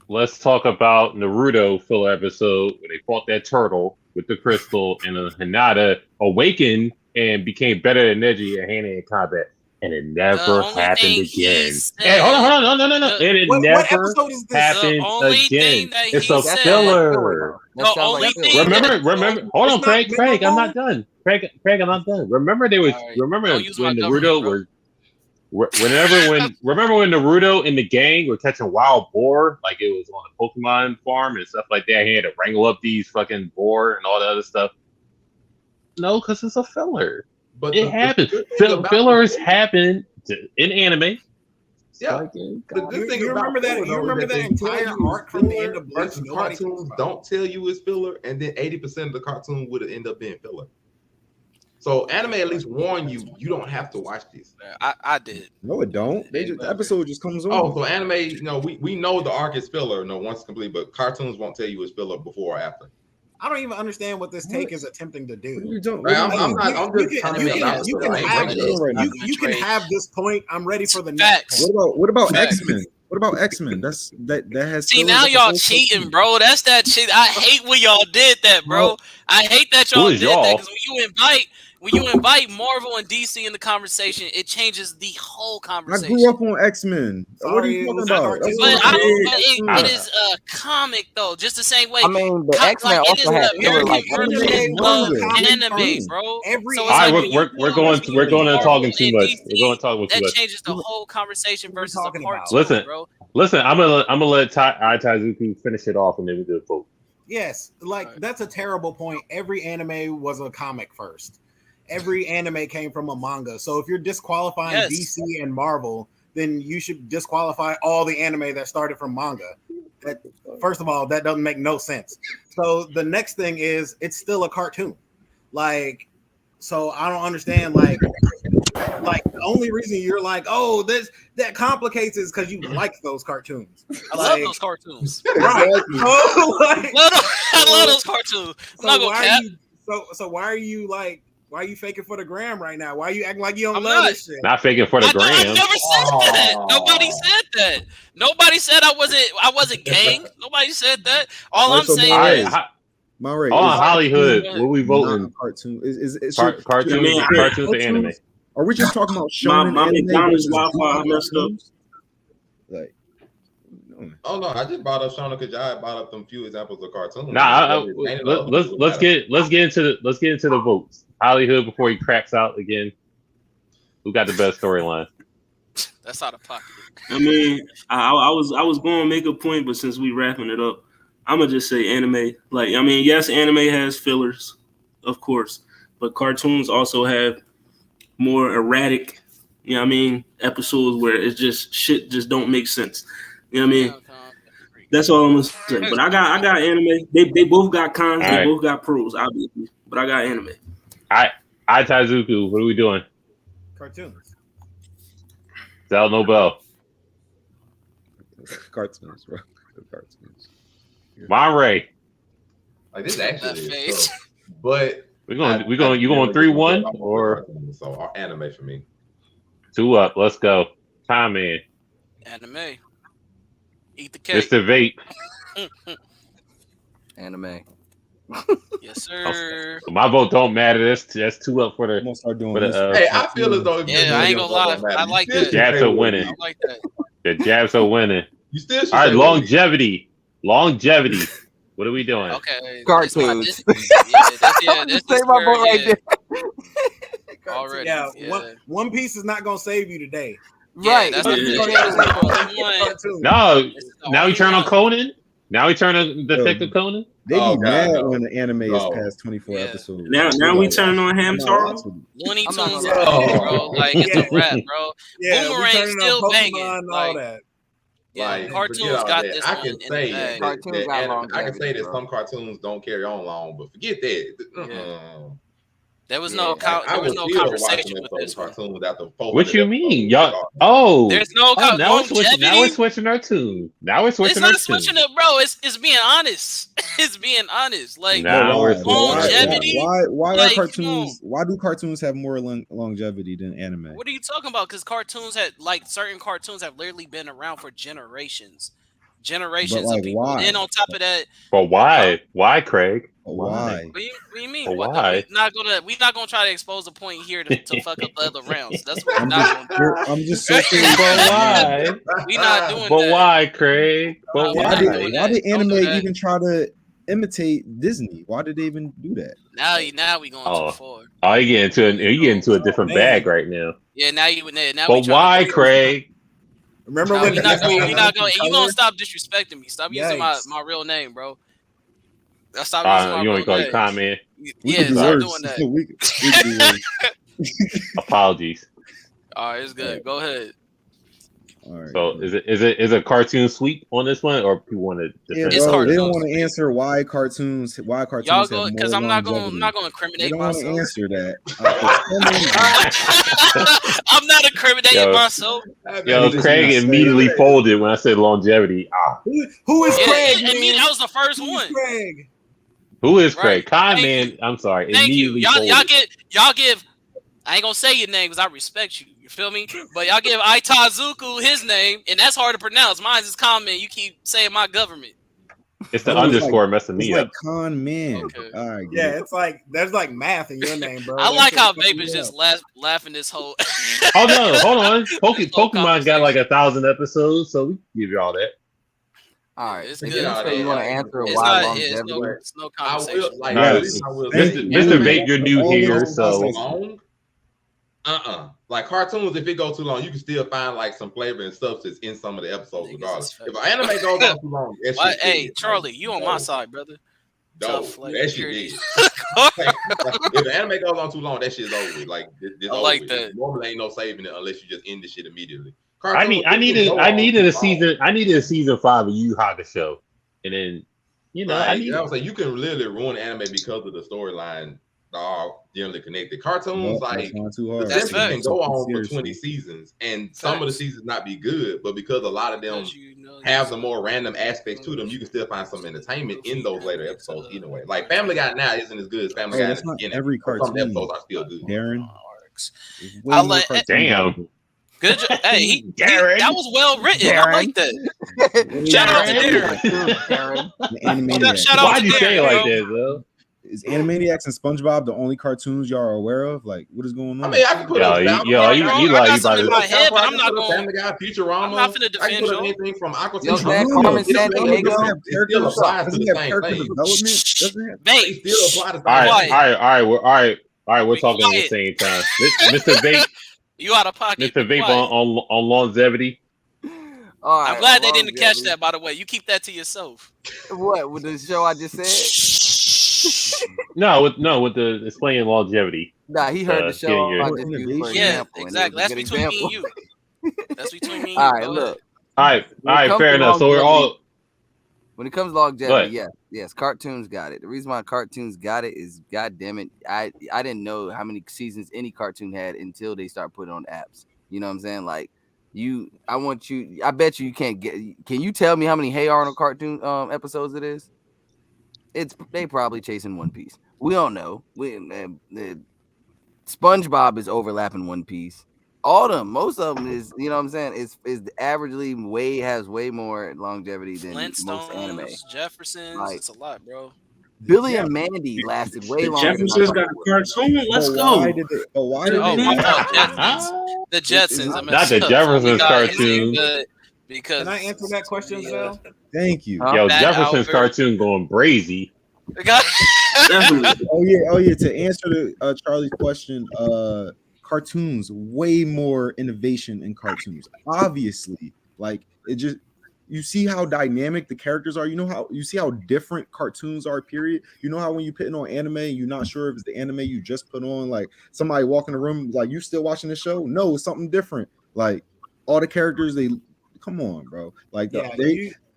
Let's talk about Naruto filler episode where they fought that turtle with the crystal, and Hinata awakened and became better than Neji at hand-to-hand combat, and it never happened again. Hey, hold on, no. And it never happened again. It's a filler. Remember. Hold on, Craig. I'm not done. Craig, I'm not done. Remember when Naruto was. Remember when Naruto and the gang were catching wild boar, like it was on a Pokemon farm and stuff like that. He had to wrangle up these fucking boar and all the other stuff. No, because it's a filler. But it happens. Fillers happen in anime. Yeah. You remember that entire arc from the end of Bleach? Cartoons don't tell you it's filler, and then 80% of the cartoon would end up being filler. So anime at least warn you don't have to watch this. I did. No, it don't. The episode just comes on. Oh, so anime, we know the arc is filler, once complete, but cartoons won't tell you it's filler before or after. I don't even understand what this take is attempting to do. You can have this point. I'm ready for the next. What about X-Men? What about X-Men? That has. See, now y'all cheating, bro. That's that shit. I hate when y'all did that, bro. I hate that y'all did that because when you invite Marvel and DC in the conversation, it changes the whole conversation. I grew up on X-Men. What are you talking about? It is a comic though, just the same way. I mean, the X-Men also have anime, bro. All right, we're going to talking too much. We're going to talk too much. That changes the whole conversation versus a cartoon. Listen. I'm gonna let Taizuku finish it off, and then we do a vote. Yes, that's a terrible point. Every anime was a comic first. Every anime came from a manga. So if you're disqualifying DC and Marvel, then you should disqualify all the anime that started from manga. First of all, that doesn't make no sense. So the next thing is it's still a cartoon. So I don't understand. The only reason you're like, oh, that complicates is because you like those cartoons. I love those cartoons. Right. I love those cartoons. So why are you why are you faking for the gram right now? Why are you acting like you don't love this shit? Not faking for the gram. I never said that. Nobody said that. Nobody said I wasn't gang. Nobody said that. All I'm saying is Hollywood. What we voting? Cartoon is cartoons or anime? Are we just talking about shonen my McDonald's Wi-Fi messed up? Oh no, I just brought up Shonen because y'all brought up them few examples of cartoons. Let's get into the votes. Hollywood before he cracks out again. Who got the best storyline? That's out of pocket. I mean, I was going to make a point, but since we wrapping it up, I'm gonna just say anime. Yes, anime has fillers, of course, but cartoons also have more erratic, episodes where it's just shit just don't make sense. You know what I mean? That's all I'm gonna say. But I got anime. They both got cons. All They right. both got pros, obviously. But I got anime. I Taizuku, what are we doing? Cartoons. Sal Nobel. Cartoons, bro. Cartoons. Monray. Like this actually That is face. tough. But You going 3-1 or so anime for me. 2 up? Let's go. Time man. Anime. Eat the cake. Mr. Vape. Anime. Yes, sir. My vote don't matter. That's 2 up for the. I'm gonna start doing For the, this. Hey, I feel as though if Yeah, I ain't gonna lie. I like the that. Jabs are winning. I like that. The Jabs are winning. You still should All right, say what longevity. Longevity. What are we doing? Okay. Cartoons. That's Say my vote right there. Already. Yeah, Yeah. One Piece is not gonna save you today. Right. That's Yeah. Cartoons. No, This is the now we only turn on one. Conan. Now we turn on Detective Conan. They be Oh, God, mad no. when the anime is No. past 24 Yeah. episodes. Now we turn on Hamtaro. Looney I'm not Tunes, gonna lie. bro. Like it's a wrap, bro. Yeah, we Boomerang turning still on banging, Pokemon and like- all that. Yeah, Like, cartoons forget all got that. this I one can in the say bag. Cartoons got I can longevity, say that bro. some cartoons don't carry on long, but forget that. There was Yeah. no I was still conversation watching with those this one. cartoons after 400 What you mean, episodes. y'all? Oh, There's no now we're switching. Now we're longevity. switching our tune. Now we're It's switching our not tune. switching up, bro. It's being honest. It's being honest. Like Now we're switching our longevity. tune. Why are Like, come cartoons? Why do cartoons have more longevity than anime? what are you talking about? Because cartoons had certain cartoons have literally been around for generations of like, people. why? Then on top of that, But why? Why, Craig? Why? what do you mean? But What why? We not gonna try to expose the point here to fuck up the other rounds. That's what we're not gonna do. I'm just so But why? We not doing But that. why, Craig? But Why Why not did, doing why that? did Don't anime do that. even try to imitate Disney? Why did they even do that? Now we going Oh. too far. Oh, you get into a different man. bag right now. Yeah, now we But why, Craig? Remember No, when we not gonna, we not gonna. You Color? gonna stop disrespecting me? Stop using Yikes. my real name, bro. Stop using my You want real to call you name. Con Man? We Yeah, could do stop worse. doing that. we could do worse. Apologies. All right, it's good. Go ahead. All right. So is it a cartoon sweep on this one, or people want to Yeah, defend? It's bro, they don't cartoons. want to answer why cartoons Y'all have go more because I'm not gonna longevity. They incriminate don't want to myself. answer that. I'm not incriminating Yo. myself. Yo, Craig immediately folded when I said longevity. Who is Yeah, Craig? I mean, man? that was the first Who is one. Craig? Who is Right. Craig? Con Thank Man. you. I'm sorry. Thank you. Immediately Y'all folded. give. I ain't gonna say your name because I respect you. You feel me? But y'all give Itazuku his name, and that's hard to pronounce. Mine's is common. You keep saying my government. It's the Bro, it's underscore messing It's me like up. con man. Okay. All right. Yeah, it's like there's like math in your name, bro. I That like shit how fucking Vape is me just up. laughing this whole. Oh no, hold on. whole Pokemon got like 1,000 episodes, so we can give you all that. All right. It's If good. you say you want to answer It's why not. Yeah, longevity, it's no I conversation. will like Right. this. I will Thank say, you. Mr. Anime- Vape, you're new all here, those so conversations. long. Like cartoons, if it goes too long, you can still find like some flavor and substance in some of the episodes, Niggas regardless. is If an anime goes on too long, that Why, shit hey, dead. Charlie, you on my No. side, brother. No, Tough flavor, that shit period. dead. Like, if an anime goes on too long, that shit's over with. Like it's I over like with. that. Normally ain't no saving it unless you just end the shit immediately. I needed a season 5 of Yu Hakusho, and then I would say you can literally ruin anime because of the storyline. All generally connected. Cartoons That's not too the hard. That's series can go on for Seriously. 20 seasons, and some of the Facts. seasons not be good, but because a lot of them have some more random aspects to them, you can still find some entertainment in those later episodes anyway. Like Family Guy now isn't as good as Family Guy in That's the not beginning. every but some cartoon. episodes are still good. Darren. I like. damn. Good job. Hey, that was well written. I like that. Shout out to Darren. Animaniacs. Shout out Why'd to you say it Darren, like bro. that, though? Is Animaniacs and SpongeBob the only cartoons y'all are aware of? Like, what is going on? I mean, I can put up you South like Park, you I like got you something in about my to. head, but I I'm can not put up going. Family Guy, Futurama. I'm not finna I can defend put up y'all. anything from Aqua Yo, Teen that Hunger. Carmen It still Sandiego. applies to Doesn't the have same character thing. development? Doesn't have. Vape. It still applies to the All same right, thing. all right. We're Be talking at the quiet. same time. Mr. Vape, You out of pocket. Mr. Be Vape quiet. on longevity. all right. I'm glad they didn't catch longevity. that. By the way, you keep that to yourself. What with the show I just said? No, with the explaining longevity. Nah, he heard the show getting your- I just used for Innovation. Yeah, example. and it exactly. was a That's good between me example. and you. That's between me and you. All right, Go look. ahead. All right, When it comes fair to enough. So we're all. When it comes to longevity, yes, cartoons got it. The reason why cartoons got it is, god damn it, I didn't know how many seasons any cartoon had until they start putting on apps. You know what I'm saying? Like I bet you can't get. Can you tell me how many Hey Arnold cartoon episodes it is? They probably chasing One Piece. We don't know. SpongeBob is overlapping One Piece. All of them, most of them is, you know what I'm saying, is averagely has way more longevity than most anime. Flintstones, Jeffersons, Like, it's a lot, bro. Billy and Mandy lasted way The longer. Jeffersons got a cartoon. Let's go. Why did they? Oh, why did Oh, they? my fault, Jetsons. The Jetsons. I Not messed the up. Jeffersons Nah, it's cartoon. good because Can I answer that question, Zell? Thank you. Yo, Fat Jefferson's Albert. cartoon going brazy. Definitely. Oh yeah. To answer the Charlie's question, cartoons way more innovation in cartoons. Obviously, like it just you see how dynamic the characters are. You see how different cartoons are. Period. You know how when you putting on anime, you're not sure if it's the anime you just put on. Like somebody walk in the room, like you still watching the show? No, it's something different. Like all the characters, come on, bro. Like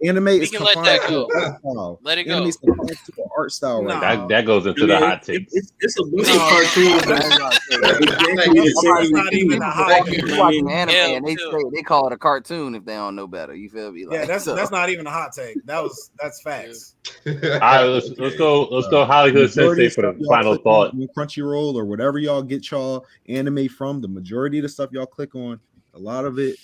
anime is can let confined that to go. an art style. Let it Anime go. is confined to an art style right now. That goes into the hot takes. It's a bunch of cartoons that's exactly the That's same not even a hot Like take. you watching anime and they call it a cartoon if they don't know better. You feel me? Like, Yeah, that's not even a hot take. That's facts. All right, let's go Hollywood Sensei for the final thought. Crunchyroll or whatever y'all get y'all anime from, the majority of the stuff y'all click on, a lot of it,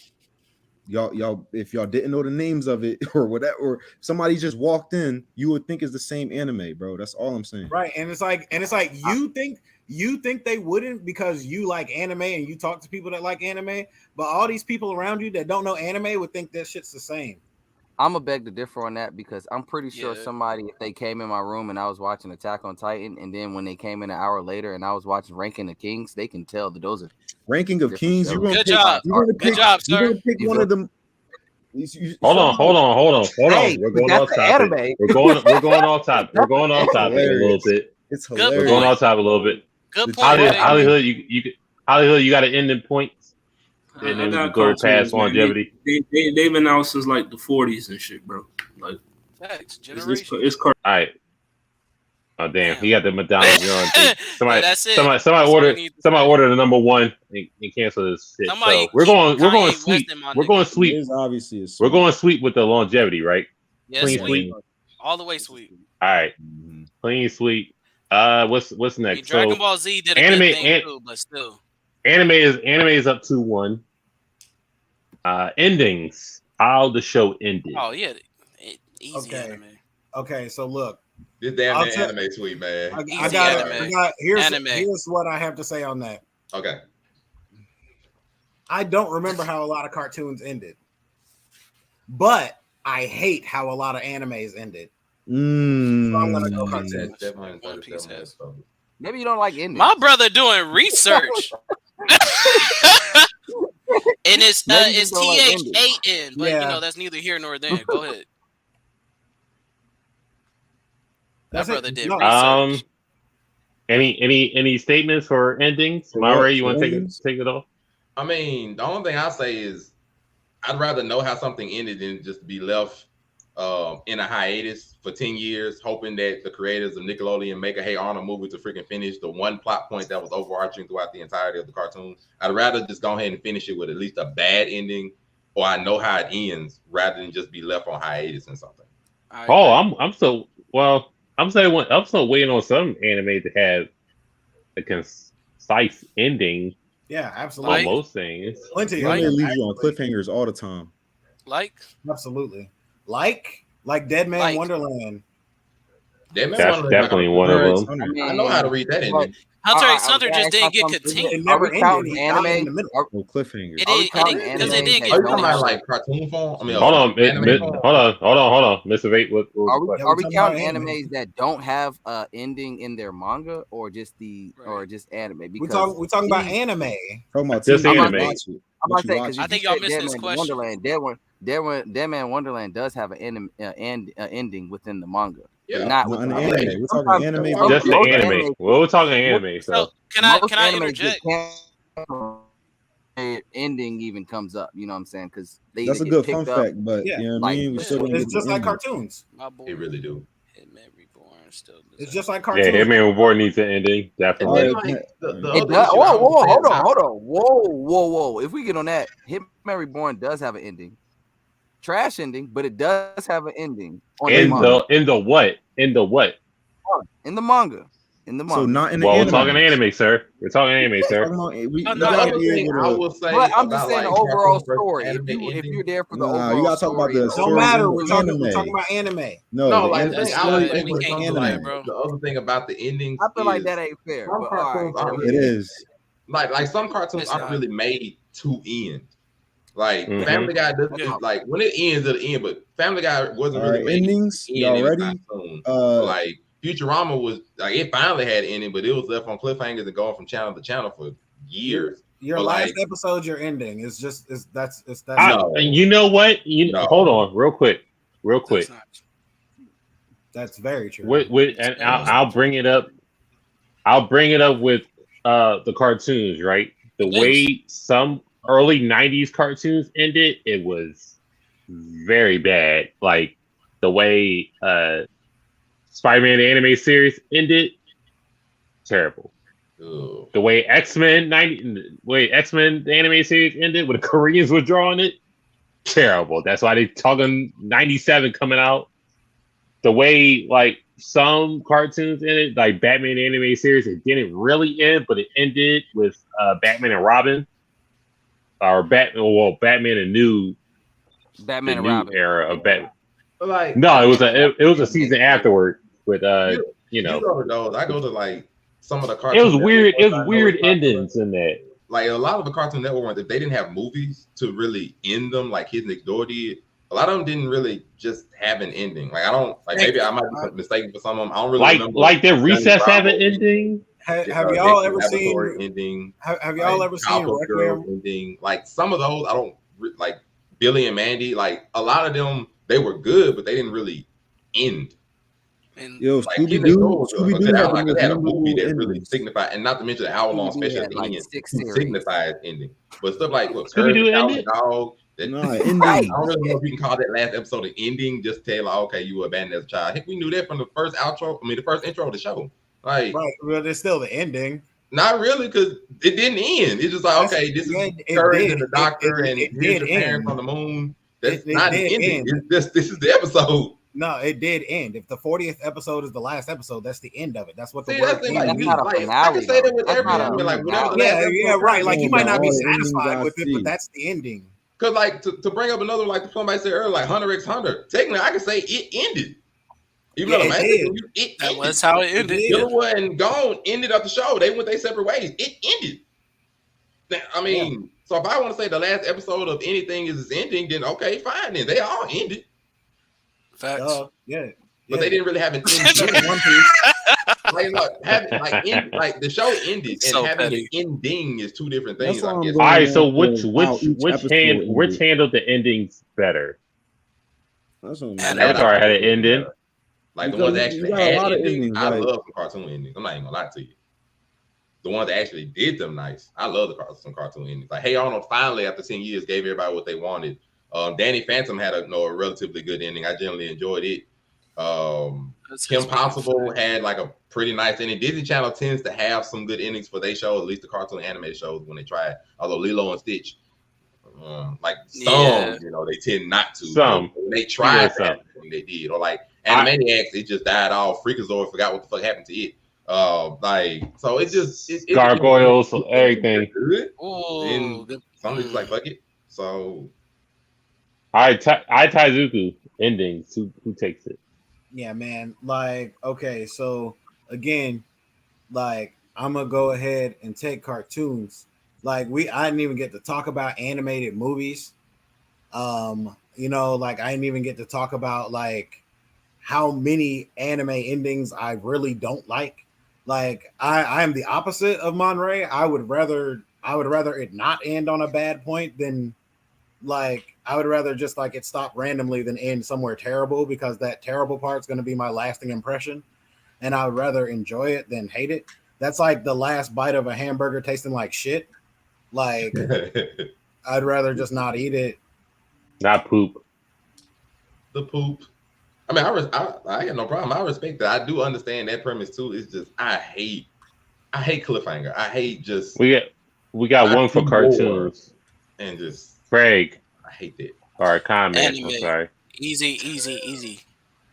y'all if y'all didn't know the names of it or whatever, or somebody just walked in, you would think it's the same anime, bro. That's all I'm saying. Right, and it's like you think they wouldn't because you like anime and you talk to people that like anime, but all these people around you that don't know anime would think that shit's the same. I'm gonna beg to differ on that because I'm pretty sure somebody, if they came in my room and I was watching Attack on Titan, and then when they came in an hour later and I was watching Ranking of Kings, they can tell that those are Ranking of Kings. You're gonna Good pick, job. you're gonna Good pick, job, you're sir. gonna pick one of them. Hold on. Hey, We're going that's off the topic. anime. We're going off topic. We're going off topic a little bit. It's Good hilarious. We're going off topic a little bit. Good point. Hollywood, you got an ending point, and then we can go past longevity. They've been out since like the 40s and shit, bro. Like Facts. it's All right. Oh damn, he got the McDonald's thing. Somebody, that's it. somebody ordered the number one and cancel this shit. So we're going sweet. We're going sweet. It is obviously We're going sweet with the longevity, right? Yeah, Clean sweet. sweep. All the way sweet. All right, clean sweep. What's next? I mean, Dragon Ball Z did a good thing too, but still. Anime is up 2-1. Endings. How the show ended. Oh yeah, easy anime. Okay, so look. This damn anime sweet, man. Here's what I have to say on that. Okay. I don't remember how a lot of cartoons ended, but I hate how a lot of animes ended. So I'm gonna go cartoons. One Piece has. Maybe you don't like endings. My brother doing research. And it's THAN, but you know that's neither here nor there. Go ahead. That brother did research. Any statements for endings? Maury, you want to take it off? I mean, the only thing I say is I'd rather know how something ended than just be left in a hiatus for 10 years, hoping that the creators of Nickelodeon make a Hey Arnold movie to freaking finish the one plot point that was overarching throughout the entirety of the cartoon. I'd rather just go ahead and finish it with at least a bad ending, or I know how it ends, rather than just be left on hiatus and something. I'm still waiting on some anime to have a concise ending. Yeah, absolutely. On most things. Plenty. Anime leaves you on cliffhangers all the time. Absolutely. Like Dead Man Wonderland. Dead Man That's definitely one of them. I know how to read that ending. Hunter x Hunter just didn't get continued. Are we counting anime? Cliffhangers. It didn't get. Are you talking about like cartoon form? I mean, hold on, Mr. Vate. Are we counting animes that don't have ending in their manga, or just anime? Because we're talking about anime. Just anime. I'm about to say, because I think y'all missed this question. Dead Man Wonderland does have an ending within the manga. Yeah, not an anime. We're talking anime. Just the anime. We're talking anime. So can I interject? ending even comes up. You know what I'm saying? Because they That's a get good picked fun up. fact, but Yeah. you know what I Like, mean? We still don't It's get just the like ending. cartoons. My boy, They really do. Hitman Reborn still. It's just like Yeah, cartoons. Hitman Reborn needs an ending, And definitely. then, Alright, like, the It other does. issue I Whoa, would whoa, say hold on, about- hold on. Whoa. If we get on that, Hitman Reborn does have an ending. Trash ending, but it does have an ending. On In manga. the what? In the what? In the manga. In the manga. So not in the Well, we're anime. talking anime, sir. We're talking anime, sir. We The gotta other be thing able I to. will say But I'm about just saying like the overall cartoon versus story. If anime you're ending, there for the Nah, overall you gotta talk about story, the Don't story matter. in We're the talking anime. about anime. No, no, the like anime the thing That's I would story say in we when it the can't comes go to there, like anime. bro. the other thing about the endings I feel like is that ain't fair. some But all right, cartoons aren't It really is. like some cartoons It's aren't not. really made to end. Like Mhm. Family Guy doesn't Yeah. like when it ends, it'll end. But Family Guy wasn't All really right, made endings. to end Y'all ready? anytime soon. Uh, Like Futurama was like it finally had an ending, but it was left on cliffhangers and going from channel to channel for years. Your But, last like, episode, your ending is just that's No. You know what? No. Hold on, real quick. That's not. that's very true. And I'll bring it up. I'll bring it up with the cartoons, right? The It way some early '90s cartoons ended, it was very bad. Like the way Spider-Man the anime series ended, terrible. Ugh. The way X-Men the anime series ended, when the Koreans were drawing it, terrible. That's why they talking '97 coming out. The way like some cartoons ended, like Batman the anime series, it didn't really end, but it ended with Batman and Robin, or Batman and Batman and new Robin. era of Batman. But like No, it was a season afterward with you go to those. I go to like some of the it cartoons. was weird. It was I know weird it's popular. endings in that. Like a lot of the Cartoon Network ones, if they didn't have movies to really end them, like Kids Next Door did, a lot of them didn't really just have an ending. Like I don't like maybe I might be mistaken for some of them. I don't really remember. Like did Recess Johnny have an Bravo ending? Have y'all Dexter's ever Laboratory seen? ending? Have y'all like, ever seen Powerpuff Girls Requiem? ending? Like some of those, I don't like Billy and Mandy. Like a lot of them, they were good, but they didn't really end. And Yo, Like Scooby Kid Next Door Doo. was Scooby a Doo good had album. the Like most they had a movie memorable that really endings. signified, and not to mention the hour-long Scooby-Doo special had, at the like, end, 6 who series. signifies ending. But stuff like look, Scooby-Doo Courage the ended? Dog. That, Nah, I ending. don't really know if you can call that last episode an ending. Just tell like, okay, you were abandoned as a child. I think we knew that from the first outro. I mean, the first intro of the show. Like, Right, but it's still the ending. not really, because it didn't end. It's just like, okay, this is Courage and the Doctor, and here's your parents on the moon. That's not an ending. It's just this is the episode. No, it did end. If the 40th episode is the last episode, that's the end of it. That's what the See, word that's the thing. Like, end you, means. like I can say that with every anime, like whatever the last episode. Right. Like you might not be all the endings satisfied I with it, see. but that's the ending. Because like to bring up another, like somebody said earlier, like Hunter x Hunter. Technically, I can say it ended. Even though the it manga, did. it that ended. was how it ended. Killua and Gone ended up the show. They went their separate ways. It ended. Now, I mean, so if I want to say the last episode of anything is its ending, then okay, fine. Then they all ended. Facts. Yeah. But they didn't really have an ending. One Piece. Like, look, having like the show ended So and having petty. an ending is two different things. That's why I I'm guess. going All right, so off of how each episode which ended. handled the endings better? That's what I'm And saying. Avatar had an ending. Like the Because ones that you actually got a had lot of endings, endings, I like- love some cartoon endings. I'm not even gonna lie to you. The ones that actually did them nice. I love some cartoon endings. Like Hey Arnold finally after 10 years gave everybody what they wanted. Danny Phantom had a relatively good ending. I generally enjoyed it. Kim Possible had like a pretty nice ending. Disney Channel tends to have some good endings for their shows, at least the cartoon animated shows when they try it. Although Lilo and Stitch, like some, you know, they tend not to. Some. When they tried some. that, they did. Or like Animaniacs, it just died off. Freakazoid forgot what the fuck happened to it. Like, so it just Gargoyles, everything. Good. Ooh, And some just like fuck it. So I Taizuku endings. Who takes it? Yeah, man. Like, okay, so again, like I'm gonna go ahead and take cartoons. Like I didn't even get to talk about animated movies. You know, like I didn't even get to talk about like how many anime endings I really don't like. Like I am the opposite of Monray. I would rather it not end on a bad point than like I would rather just like it stop randomly than end somewhere terrible, because that terrible part's going to be my lasting impression, and I would rather enjoy it than hate it. That's like the last bite of a hamburger tasting like shit. Like, I'd rather just not eat it. Not poop. The poop. I mean, I have no problem. I respect that. I do understand that premise too. It's just I hate cliffhanger. I hate just we got one for cartoons. And just Craig. I hate that. Or comment. Anime. I'm sorry. Easy.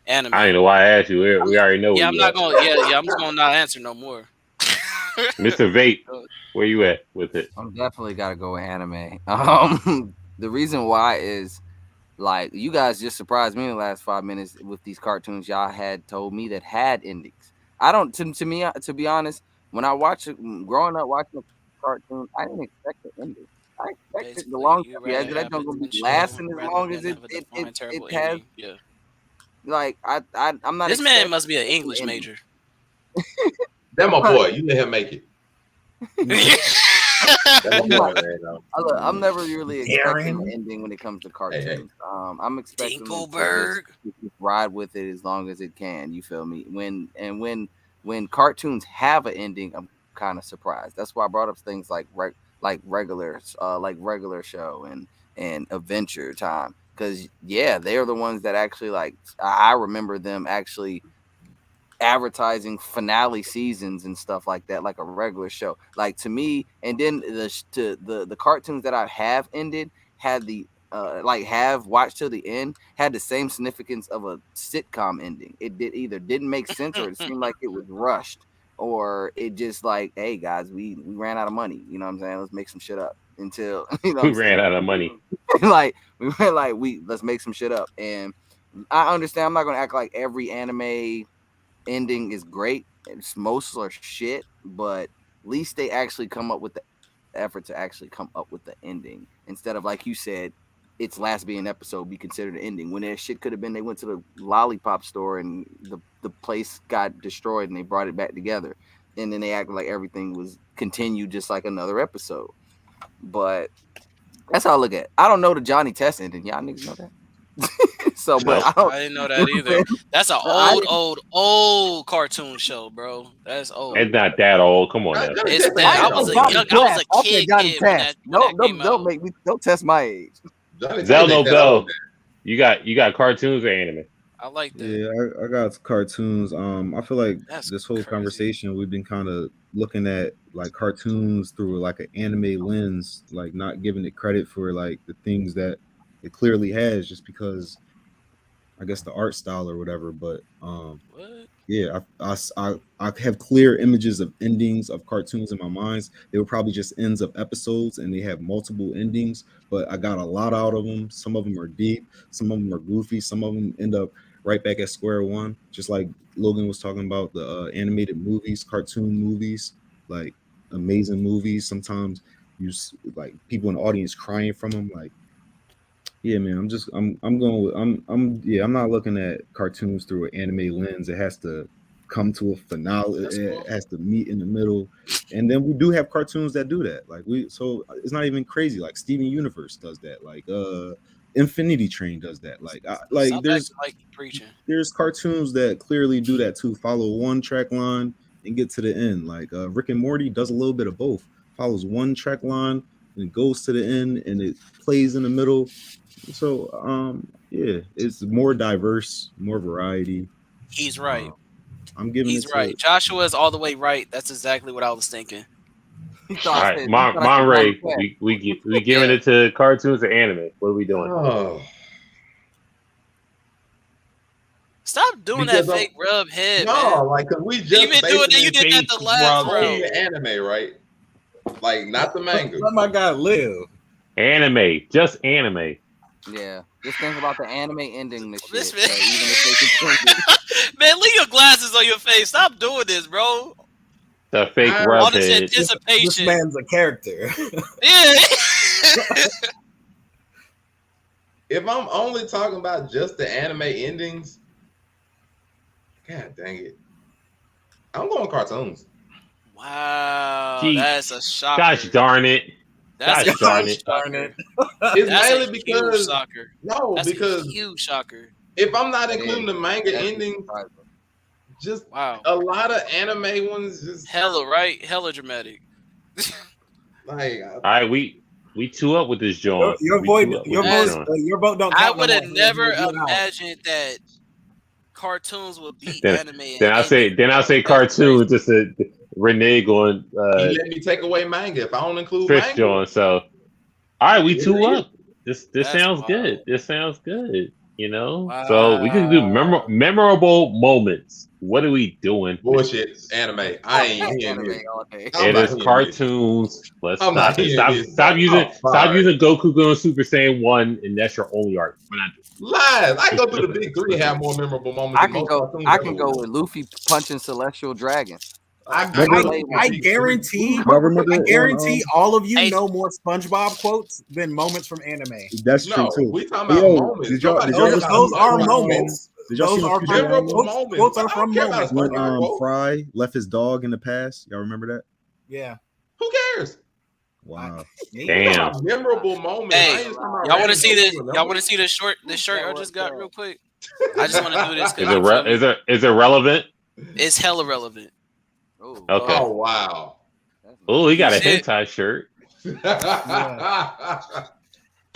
Anime. I don't know why I asked you. We already know. Yeah, I'm not going. Yeah, I'm just gonna not answer no more. Mr. Vape, where you at with it? I'm definitely gotta go with anime. The reason why is like you guys just surprised me in the last 5 minutes with these cartoons y'all had told me that had endings. I don't to be honest, when I growing up watching a cartoon, I didn't expect the ending. I expected the long that don't gonna be lasting as long as it has. Yeah. Like I'm not. This man must be an English major. That my boy. You let him make it. I'm never really expecting an ending when it comes to cartoons. I'm expecting to ride with it as long as it can. You feel me? When cartoons have an ending, I'm kind of surprised. That's why I brought up things like regular show and Adventure Time, because they're the ones that actually like. I remember them actually advertising finale seasons and stuff like that, like a regular show. Like to me, and then the cartoons that I have ended had the have watched till the end had the same significance of a sitcom ending. It either didn't make sense or it seemed like it was rushed, or it just like, hey guys, we ran out of money. You know what I'm saying? Let's make some shit up until you know. We ran out of money. Let's make some shit up. And I understand. I'm not gonna act like every anime ending is great. Most are shit, but at least they actually come up with the effort to actually come up with the ending instead of, like you said, its last being episode be considered an ending when that shit could have been they went to the lollipop store and the place got destroyed and they brought it back together, and then they acted like everything was continued just like another episode. But that's how I look at it. I don't know the Johnny Test ending. Y'all niggas know that? So, but I didn't know that either. That's an old cartoon show, bro. That's old. It's not that old. Come on now. It's that. I was a kid Don't test my age. Zelno Bell. You got cartoons or anime? I like that. Yeah, I got cartoons. I feel like this whole crazy. conversation we've been kind of looking at like cartoons through like an anime lens, like not giving it credit for like the things that it clearly has, just because I guess the art style or whatever. But yeah, I have clear images of endings of cartoons in my mind. They were probably just ends of episodes and they have multiple endings, but I got a lot out of them. Some of them are deep, some of them are goofy, some of them end up right back at square one, just like Logan was talking about the animated movies, cartoon movies, like amazing movies. Sometimes you like people in the audience crying from them. Like, yeah, man, I'm not looking at cartoons through an anime lens. It has to come to a finale. It has to meet in the middle. And then we do have cartoons that do that. So it's not even crazy. Like Steven Universe does that. Like Infinity Train does that. There's cartoons that clearly do that too. Follow one track line and get to the end. Like Rick and Morty does a little bit of both. Follows one track line and goes to the end and it plays in the middle. So it's more diverse, more variety. He's right. I'm giving He's right. Joshua is all the way right. That's exactly what I was thinking. All right, Monray, we giving it to cartoons or anime? What are we doing? Oh. Stop doing that fake rub head. No, man. like because we just you been doing that. You did that the last round. The anime, right? Like not the manga. Let my guy live. Anime, just anime. Yeah, just think about the anime ending. This man. Even if they continue. Man, leave your glasses on your face. Stop doing this, bro. The fake rub all this head. anticipation. This man's a character. Yeah. If I'm only talking about just the anime endings, god dang it, I'm going cartoons. Wow, Jeez. That's a shocker. Gosh darn it. That's Gosh darn it. It's That's mainly because shocker. That's because a huge shocker. If I'm not including the manga endings, just a lot of anime ones just hella dramatic. Like, All right, we two up with this joint. Your vote don't count. I would have no more. never You're out. imagined that cartoons would beat Then, anime. then I say cartoons. Just a Renee going. you let me take away manga if I don't include Trish manga. joint. So, all right, we two up. This That's sounds wild. good. This sounds good. You know, Wow. so we can do memorable moments. What are we doing? Bullshit anime. I ain't hearing Anime this. all day. It is cartoons. Let's I'm not stop it. hearing this. Stop using I'm sorry. Goku going Super Saiyan 1, and that's your only art. We're not doing Lies. I can go through the big three and have more memorable moments. I than can most go. cartoons I ever can go will. with Luffy punching Celestial Dragon. I guarantee. Y'all remember I guarantee all of you Hey. know more SpongeBob quotes than moments from anime. That's true No, too. we talking Hey, about yo, moments. did y'all Nobody ever cares see about Those are SpongeBob moments. Did y'all Those see are the from memorable quotes. moments. Quotes are I from don't care about moments. when SpongeBob quotes. Fry left his dog in the past? Y'all remember that? Yeah. Who cares? Wow. Damn. Memorable moments. Hey, I ain't just talking about y'all want to random see shit this? you Y'all remember. want to see the shirt I just got real quick? I just want to do this Is because it is it relevant? it's hella relevant. Oh, Okay. Oh wow. Oh, he got a Shit. hentai shirt.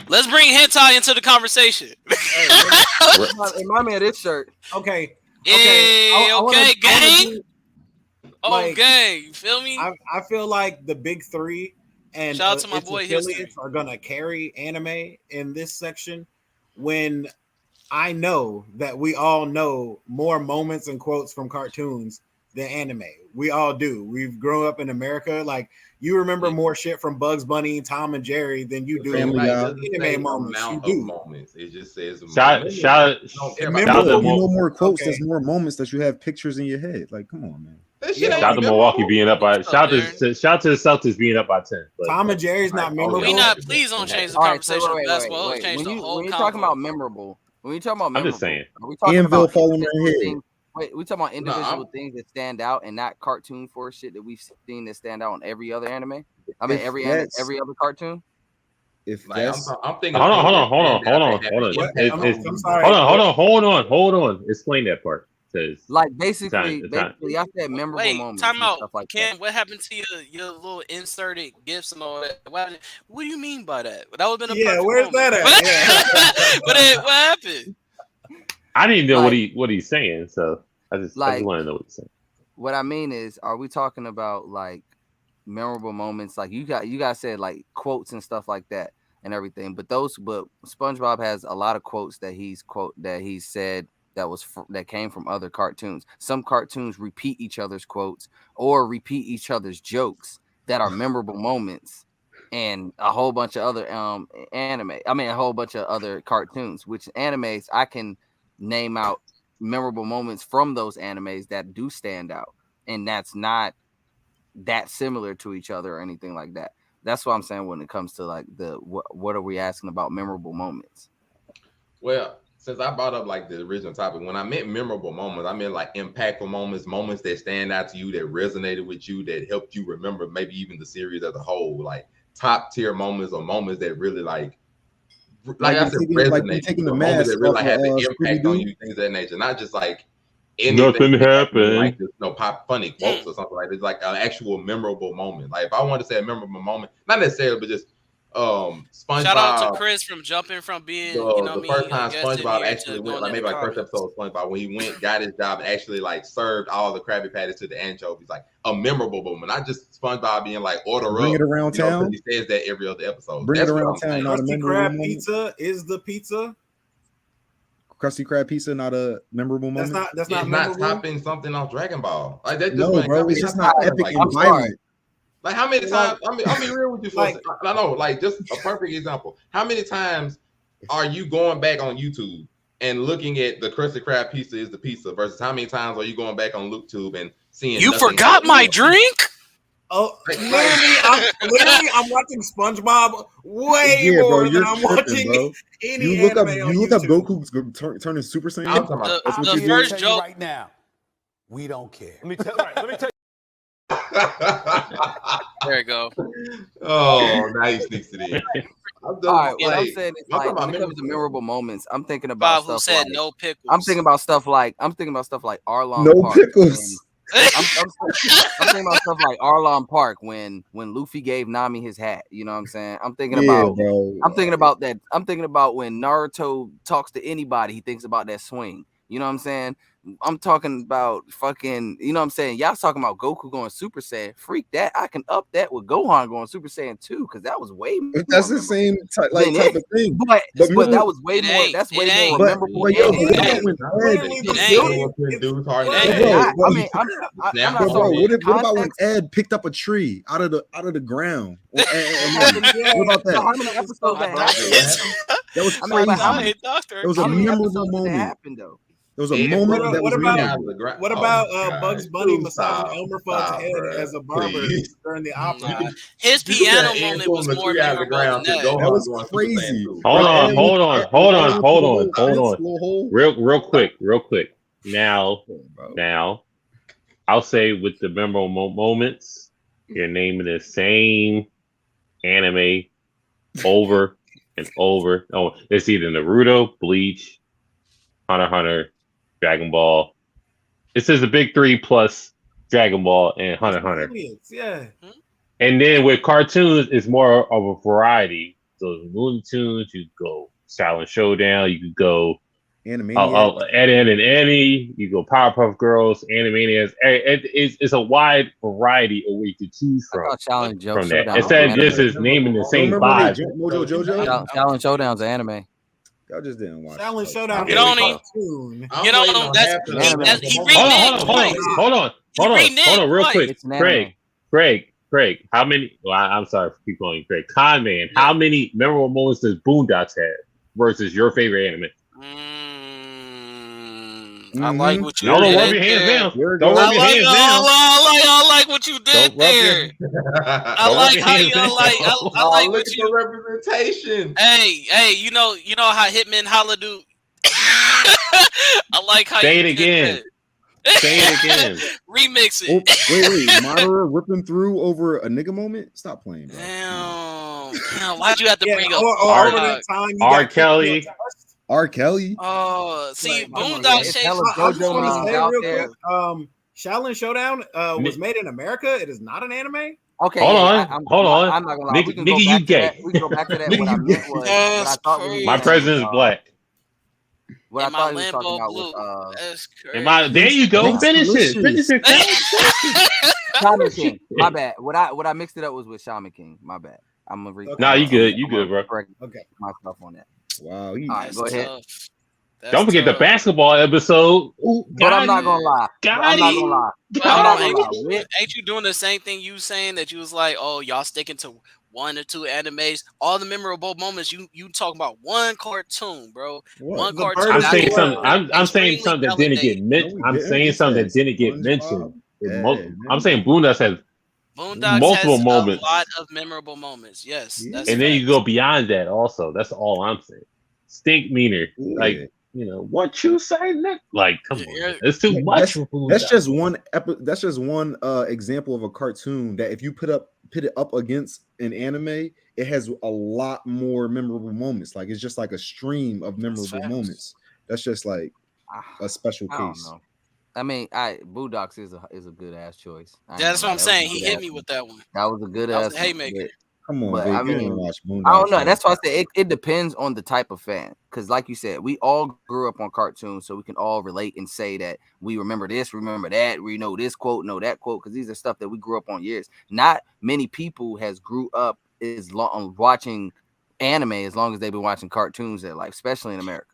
Let's bring hentai into the conversation. Remind me of this shirt. Okay. Hey, okay, gang. like, gang. You feel me? I feel like the big three and Shout out to my its boy affiliates History. are gonna carry anime in this section. When I know that we all know more moments and quotes from cartoons than anime. We all do. We've grown up in America. Like, you remember more shit from Bugs Bunny, Tom and Jerry than you do Family Like, Guy. doesn't say anime moments. You amount of do. moments. It just says Shout moments. shout Don't care Remember about shout Bro, out if to you know more quotes, Okay. there's more moments that you have pictures in your head. Like, come on, man. that shit Yeah, ain't shout out to memorable. Milwaukee being up by What's up, Darren? shout out to the Celtics being up by 10. But Tom and Jerry's not Like, memorable. We yeah. not. Please don't change the All right, so conversation of wait. basketball. Let's change When the whole you're talking convo. about memorable, when you're talking about I'm memorable, just saying. are we talking Anvil about falling on their individual head. things? Wait, we talking about individual I'm- things that stand out and not cartoon for shit that we've seen that stand out on every other anime. I mean, If every that's- other cartoon. If Like, that's I'm thinking. Hold on. of things that stand out Hold that on. have an impact on I'm you. sorry. Hold on. Explain that part. Says Like basically, it's not- I said memorable Wait, moments time and out. stuff like Ken, that. what happened to your little inserted gifts and all that? What do you mean by that? That would have been a Yeah, perfect where's moment. that at? What happened? I didn't know Like- what he's saying, so I just want to know what he's saying. What I mean is, are we talking about like memorable moments? Like you guys said like quotes and stuff like that and everything. But SpongeBob has a lot of quotes that he's said that came from other cartoons. Some cartoons repeat each other's quotes or repeat each other's jokes that are memorable moments, and a whole bunch of other anime. I mean, a whole bunch of other cartoons. Which animes I can name out memorable moments from those animes that do stand out, and that's not that similar to each other or anything like that. That's what I'm saying when it comes to like what are we asking about memorable moments? Well, since I brought up like the original topic, when I meant memorable moments, I meant like impactful moments that stand out to you, that resonated with you, that helped you remember maybe even the series as a whole, like top tier moments or moments that really like I said, resonate. Taking the moments mask that really off have an of, impact on Scooby-Doo. you, things of that nature, not just like anything Nothing that happened. like just pop funny quotes or something like that. It's like an actual memorable moment. Like if I wanted to say a memorable moment, not necessarily, but just SpongeBob. Shout out to Chris from jumping from being The first time a guest in SpongeBob here actually to went, going like in maybe the like first comments. episode of SpongeBob, when he went, got his job, and actually like served all the Krabby Patties to the anchovies, like a memorable moment. Not just SpongeBob being like order Bring up. it around you know, 'cause town. he says that every other episode. Bring That's it what around I'm saying. town. Not a Krusty memorable Krab moment. pizza is the pizza. Krusty Krab pizza, not a memorable moment. That's It's not not memorable. topping something off Dragon Ball. Like that just No, like, bro, it's just not topping, epic like, and I'm sorry. violent. Like how many times? I'll be real with you, Like- folks. I know, like just a perfect example. How many times are you going back on YouTube and looking at the Krusty Krab pizza is the pizza versus how many times are you going back on YouTube and seeing? You nothing forgot but- my drink? Oh, literally, I'm watching SpongeBob way Yeah, bro, more than you're I'm tripping, watching bro. any You look up anime on Goku's turning Super Saiyan. I'm talking about That's what The you first did? joke. right now, we don't care. Let me tell There you go. Oh, now he sneaks it in. All right, what I'm like, saying is I'm like talking when about it comes to memorable moments, I'm thinking Bob about who stuff said like no pickles. I'm thinking about stuff like Arlong No Park pickles. I'm thinking about stuff like Arlong Park when Luffy gave Nami his hat. You know what I'm saying? I'm thinking about that. I'm thinking about when Naruto talks to anybody, he thinks about that swing. You know what I'm saying? I'm talking about fucking, you know what I'm saying? Y'all talking about Goku going Super Saiyan. Freak that. I can up that with Gohan going Super Saiyan 2 because that was way more. That's the same type of thing. But that was way more. That's way more memorable. But yo, what about when what about when Ed picked up a tree out of the ground? What about that? How many episodes that happened? That was crazy. It was a memorable moment. There was a moment that was memorable. What about Bugs Bunny massaging Elmer Fudd's head as a barber during the opera? His piano moment was more memorable than that. That was crazy. Hold on. Real quick. Now, I'll say with the memorable moments, you're naming the same anime over and over. Oh, it's either Naruto, Bleach, Hunter x Hunter, Dragon Ball. It says the big three plus Dragon Ball and Hunter x Hunter. Yeah. And then with cartoons, it's more of a variety. So Looney Tunes, you go Silent Showdown, you could go Ed, Ed and Annie, you go Powerpuff Girls, Animaniacs. It's a wide variety of where you could choose from that. Instead of just is naming the same five. Mojo Jojo? Silent Showdown's an anime. Y'all just didn't watch Silent Showdown. He Hold on, real quick. Craig, how many? Well, I'm sorry for keep calling you Craig. Con Man, how many memorable moments does Boondocks have versus your favorite anime? I like what you did. Don't rub your hands down. Don't rub your hands down. I like what you did there. I like how you I like what you representation. Hey, you know how Hitman Holla do. I like how Say it again. Say it again. Remix it. Wait, Madara ripping through over a nigga moment? Stop playing, bro. Damn, why'd you have to bring up R. Kelly? R. Kelly? Oh, see, Boondocks Shaolin Showdown was made in America. It is not an anime. Okay, hold on. I'm not gonna lie. Nigga, you gay. We can go back to that. What I meant was, what I thought my president is black. What I thought he was talking about was that's crazy. There you go. Finish it. Shaman King. My bad. What I mixed it up was with Shaman King. My bad. I'm gonna read. Nah, you good, bro. Okay, myself on that. Wow. All right, go ahead. Don't forget the basketball episode. Ooh, but I'm not gonna lie. Ain't you doing the same thing you saying that you was like, oh, y'all sticking to one or two animes? All the memorable moments you talk about one cartoon, bro. One cartoon. I'm saying something that didn't get mentioned. I'm saying something that didn't get mentioned. I'm saying Boondocks has multiple moments. A lot of memorable moments. Yes. And then you go beyond that also. That's all I'm saying. Stink meaner. Like, what you say next? Like, come on. It's too much. That's just one example of a cartoon that if you put it up against an anime, it has a lot more memorable moments. Like, it's just like a stream of memorable moments. That's just like a special case. I mean, Boondocks is a good ass choice. That's what I'm saying. He hit me with that one. That was a good ass haymaker. Come on, but, babe, I mean, watch Boondocks, I don't know. That's why I said it depends on the type of fan. Because, like you said, we all grew up on cartoons, so we can all relate and say that we remember this, remember that, we know this quote, know that quote, because these are stuff that we grew up on years. Not many people has grew up watching anime as long as they've been watching cartoons their life, especially in America.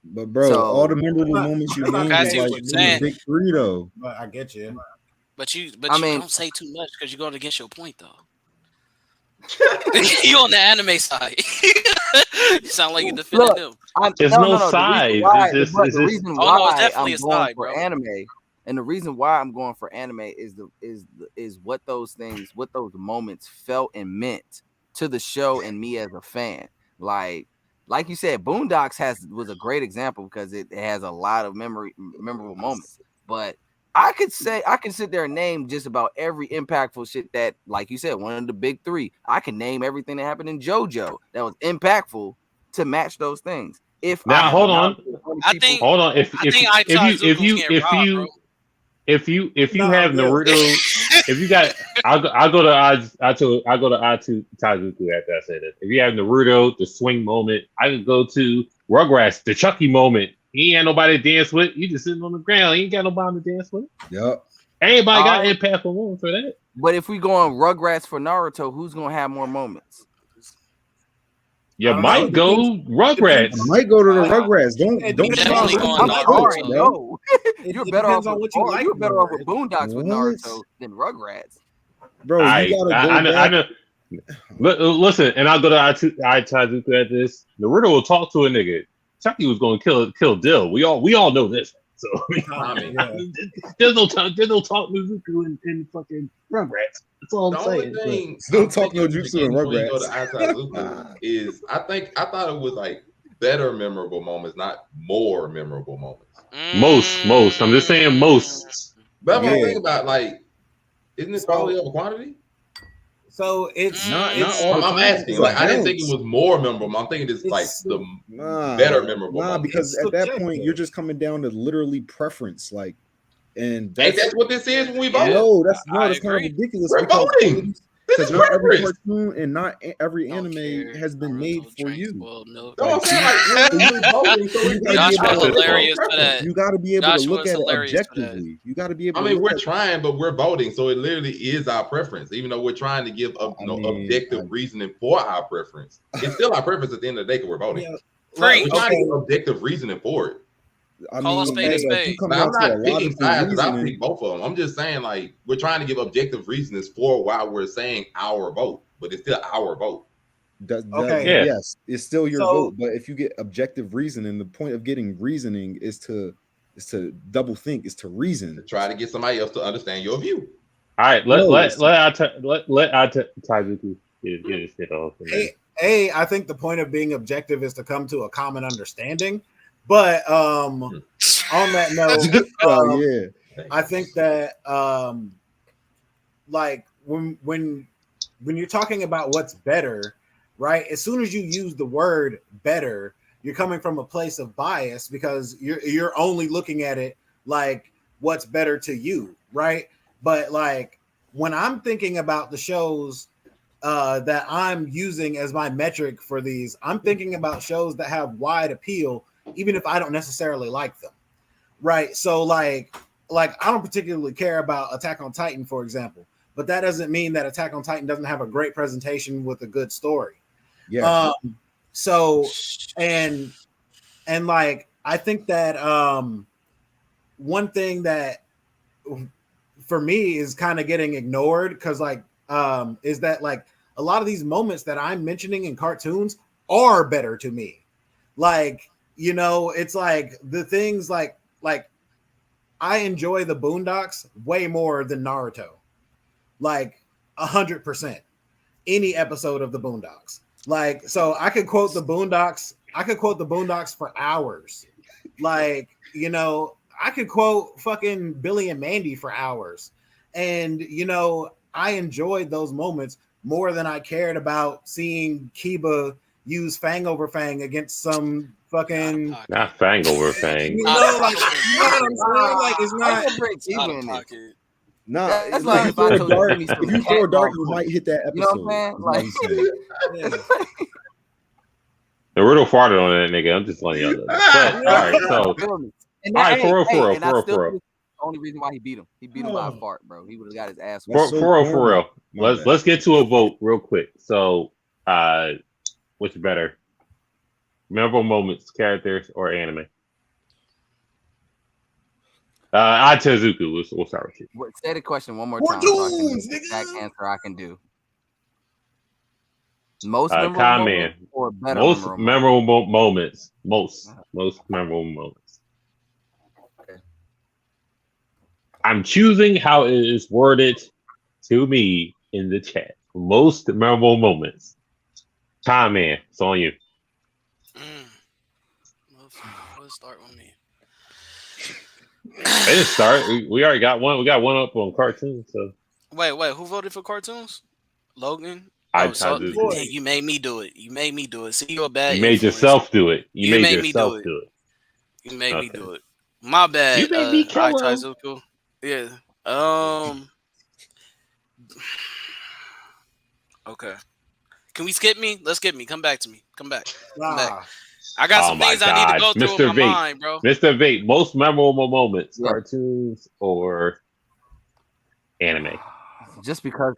But bro, all the memorable moments you named is like big three though. But I get you. But you don't say too much because you're going against your point though. You on the anime side. You sound like you're defending them. There's no side. The reason why I'm going for anime, and the reason why I'm going for anime is what those things, what those moments felt and meant to the show and me as a fan. Like you said, Boondocks was a great example because it has a lot of memorable moments. But I can sit there and name just about every impactful shit that, like you said, one of the big three. I can name everything that happened in JoJo that was impactful to match those things. If you if you No, have I'm good. Naruto, if you got, I'll go to Atu Tazuku after I say this. If you have Naruto, the swing moment, I could go to Rugrats, the Chucky moment. He ain't had nobody to dance with. You just sitting on the ground. He ain't got nobody to dance with. Yep. Everybody got impact for one for that. But if we go on Rugrats for Naruto, who's gonna have more moments? You might go Rugrats. I might go to the Rugrats. Don't definitely going I'm Naruto. sorry, no. You're better off on with what you like. you're better off with Boondocks with What? Naruto than Rugrats. Bro, you gotta go I back. know. Listen, and I'll go to Tazuku at this. Naruto will talk to a nigga. Chucky was going to kill Dill. We all know this. So there's no talk Naruto in fucking Rugrats. That's all I'm saying. The only thing Don't talk no jutsu in when you go to Rugrats. Tazuku is I thought it was like better memorable moments, not more memorable moments. Most. I'm just saying most. But I'm Yeah. thinking about like, isn't this quality over quantity? So it's Not all the I'm time. asking. It's a Like, I didn't think it balance. was more memorable. I'm thinking it's like the better memorable. Nah, moments. because It's at that subjective. point you're just coming down to literally preference, like, and Ain't that what this is when we vote? no, that's I kind of agree. ridiculous. We're because voting. This is not every preference. cartoon and not every Don't anime care. has been made Naruto for drinks you. spoiled milk. No, I'm saying like we're voting, so You it's gotta be Joshua able to- hilarious for that. You got to be able Joshua to look is at it hilarious for that. objectively. You got to be able. I to mean, look we're at trying, but we're voting, so it literally is our preference. Even though we're trying to give objective reasoning for our preference, it's still our preference at the end of the day because we're voting. Yeah, Preach. We're trying to give objective reasoning for it. I Call a mean, spade a if you spade. come Now, down I'm to a not picking logical sides because I reasoning, pick both of them. I'm just saying, like, we're trying to give objective reasons for why we're saying our vote, but it's still our vote. Okay. Yeah. Yes, it's still your So- vote. But if you get objective reasoning, the point of getting reasoning is to double think, is to reason. To try to get somebody else to understand your view. All right, No, let Tazuku get his shit off. I think the point of being objective is to come to a common understanding. But on that note, Oh yeah, I think that like when you're talking about what's better, right? As soon as you use the word better, you're coming from a place of bias because you're only looking at it like what's better to you, right? But like when I'm thinking about the shows that I'm using as my metric for these, I'm thinking about shows that have wide appeal, even if I don't necessarily like them, right? So like I don't particularly care about Attack on Titan, for example, but that doesn't mean that Attack on Titan doesn't have a great presentation with a good story. yeah. So and like I think that one thing that for me is kind of getting ignored because like is that like a lot of these moments that I'm mentioning in cartoons are better to me. Like, you know, it's like the things like I enjoy the Boondocks way more than Naruto. Like 100%. Any episode of the Boondocks. Like, so I could quote the Boondocks for hours. Like, you know, I could quote fucking Billy and Mandy for hours. And, you know, I enjoyed those moments more than I cared about seeing Kiba use Fang over Fang against some fucking Not Fang over Fang. you know, like you know what I'm saying? Like it's I not can break Out even of in it. pocket. Nah, That's like like if if I you're a told you dart, to give me some if you throw a cat dart, dog you food. might hit that You know episode. what I'm is what I'm saying. yeah. Naruto farted on that nigga. I'm just letting y'all know. But, all right, so Feel me? And all right, that- for real, hey, for real, and I for real, still for real. think it's the only reason why he beat him. He beat him by a fart, bro. He would have got his ass That's whooped. so For real, for corny. real. My bad. Let's get to a vote real quick. So, which better? Memorable moments, characters, or anime? Tezuku. We'll start with you. Say the question one more time. So I can Cartoons, the nigga. exact answer I can do. Most memorable Con moments Man. or better Most memorable moments? memorable moments. Most memorable moments. Okay. I'm choosing how it is worded to me in the chat. Most memorable moments. Con Man, it's on you. Let's start with me. They didn't start. We already got one. We got one up on cartoon. So Wait, who voted for cartoons? Logan? I so, did. dang, you made me do it. You made me do it. See, you're a bad You made influence. yourself do it. You made made me yourself do it. do it. You made me Okay. do it. My bad. You made me kill him. Taizuku. Yeah. Okay. Can we skip me? Let's skip me. Come back to me. Come back. Come back. Nah. I got Oh some my things I need to God, go through in Mr. my Vape, mind, bro. Mr. Vape, most memorable moments, Yeah. cartoons or anime? Just because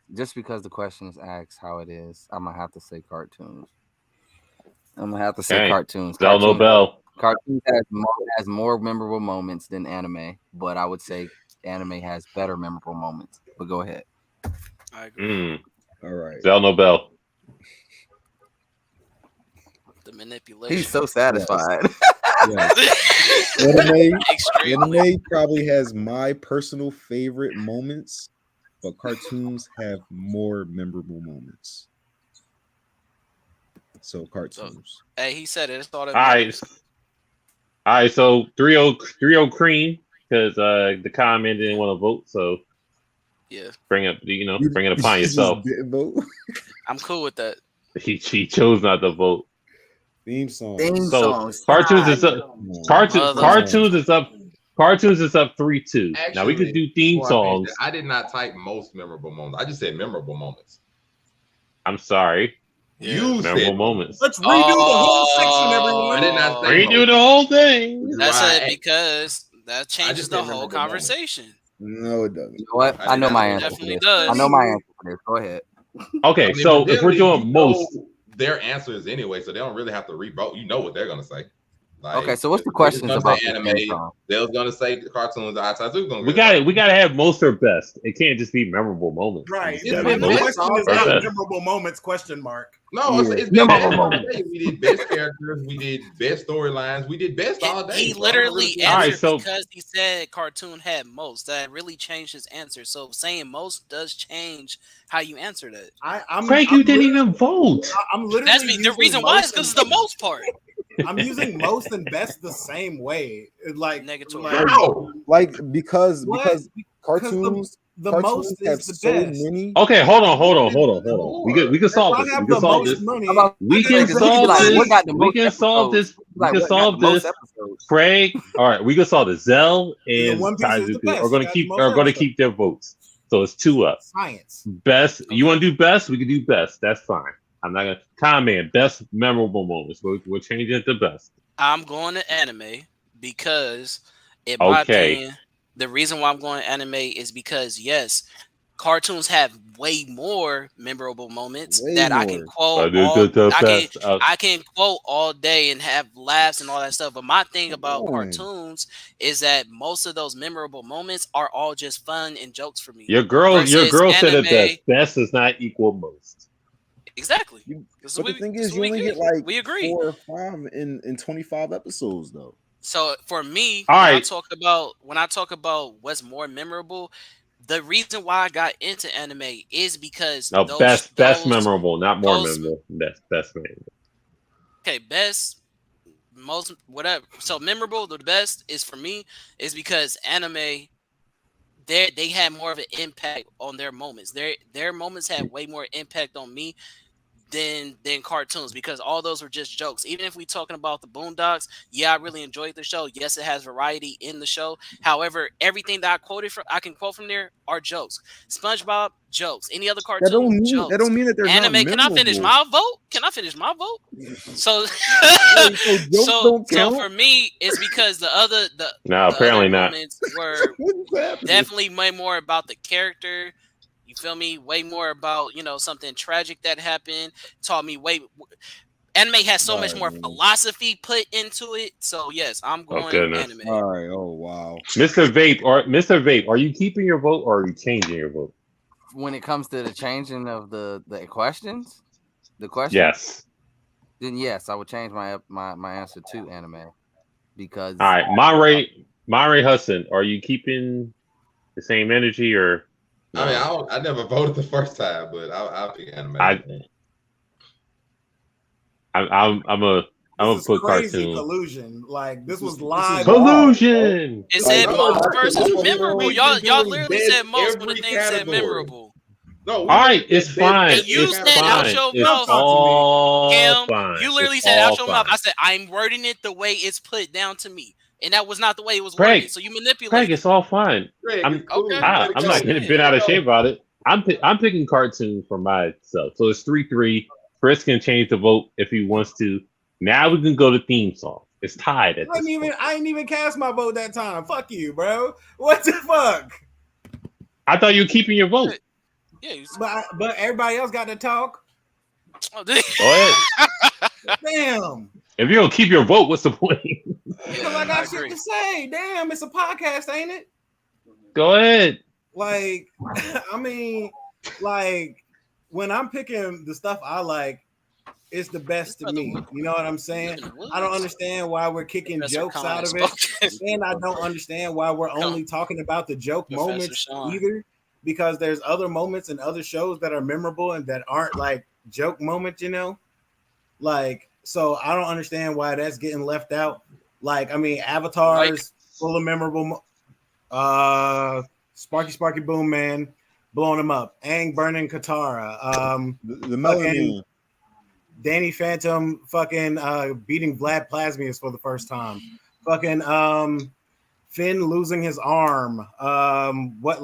the question is asked how it is, I'm gonna have to say cartoons. I'm gonna have to say Okay. cartoons. Bell no bell. Cartoons has more memorable moments than anime, but I would say anime has better memorable moments. But go ahead. I agree. All right. Bell no bell. The manipulation. He's so satisfied. Yes. Anime probably has my personal favorite moments, but cartoons have more memorable moments. So cartoons. Hey, he said it. It's all that All right. matters. All right, so 3-0 cream because the comment didn't want to vote, so Yeah. bring it upon yourself. Didn't vote. I'm cool with that. He chose not to vote. Theme song. So cartoons is up. Cartoons is up. Cartoons is up 3-2. Now we could do theme songs. I did not type most memorable moments. I just said memorable moments. I'm sorry. You memorable said moments. Let's redo the whole section, everyone. I did not say Redo the whole thing. That's Right. it because that changes just the said whole memorable conversation. No, it doesn't. You know what? I know my answer. Definitely does. I know my answer for this. Go ahead. Okay, so if we're doing most, their answers anyway, so they don't really have to re-vote. You know what they're gonna say. Like, Okay, so what's the questions about the anime? theme song? They was gonna say cartoons. we got to have most or best. It can't just be memorable moments. Right. It's gotta The be most question is or not best. memorable moments, question mark. No, it's Memorable best. moments. We did best characters. We did best storylines. We did best all day. He So literally I don't really- answered because he said cartoon had most. That really changed his answer. So saying most does change how you answer that. Frank, you didn't even vote. I'm literally That's the reason why is because it's the most part. I'm using most and best the same way. Like Negatory. Like because What? cartoons the cartoons most have is the so best. many. Okay, hold on. We can solve this. We can solve this. We can solve this. We can solve this. We can solve this. Craig, all right, we can solve this. Zell and One Piece is the Taizuku best. are going to keep their votes. So it's 2 up. Science. Best. You want to do best? We can do best. That's fine. I'm not gonna comment. Best memorable moments. We'll change it to best. I'm going to anime because, in my opinion, the reason why I'm going to anime is because yes, cartoons have way more memorable moments that I can quote. I can quote all day and have laughs and all that stuff. But my thing about cartoons is that most of those memorable moments are all just fun and jokes for me. Your girl said it best. Best does not equal most. Exactly. But the thing is, you only get like 4 or 5 in 25 episodes, though. So for me, when I talk about what's more memorable, the reason why I got into anime is because best memorable, not more memorable. Best memorable. Okay, best, most, whatever. So memorable, the best is for me is because anime. They had more of an impact on their moments. Their moments had way more impact on me than cartoons because all those were just jokes. Even if we talking about the Boondocks, yeah, I really enjoyed the show. Yes, it has variety in the show. However, everything that I can quote from there are jokes. SpongeBob, jokes. Any other cartoon, jokes. That don't mean that they're anime. Not can I finish my vote? So, so for me, it's because apparently not. Moments were definitely way more about the character. You feel me? Way more about, something tragic that happened. Taught me anime has so much more philosophy put into it. So yes, I'm going anime. All right. Oh wow. Mr. Vape, are you keeping your vote or are you changing your vote? When it comes to the changing of the questions, yes. Then yes, I would change my answer to anime because. All right, Monterey Hudson, are you keeping the same energy or? No? I mean, I never voted the first time, but I'll pick anime. I'm gonna put cartoon. Collusion. Like this was live. Collusion. It said most versus memorable. Y'all literally said most when the thing said memorable. No, all right, it's fine. You said out your mouth. All Cam, fine. You literally said out your mouth. I said I'm wording it the way it's put down to me. and that was not the way it was Craig, worded. So you manipulate. Craig, it's all fine. Greg, I'm it's cool. okay. I'm not getting bent out of shape about it. I'm picking cartoon for myself. So it's 3-3. Chris can change the vote if he wants to. Now we can go to theme song. It's tied at this point. I ain't even cast my vote that time. Fuck you, bro. What the fuck? I thought you were keeping your vote. Yeah, but everybody else got to talk. Oh, Go ahead. Damn. If you're gonna keep your vote, what's the point? Because I got shit to say. Damn, it's a podcast, ain't it? Go ahead. Like, I mean, like when I'm picking the stuff I like, it's the best to me. You know what I'm saying? I don't understand why we're kicking jokes out of it. And I don't understand why we're only talking about the joke moments either. Because there's other moments in other shows that are memorable and that aren't like joke moments, you know? Like, so I don't understand why that's getting left out. Like, I mean, Avatar's full of memorable Sparky Boom Man blowing him up. Aang burning Katara. The Melanin. Danny Phantom fucking beating Vlad Plasmius for the first time. Fucking Finn losing his arm. What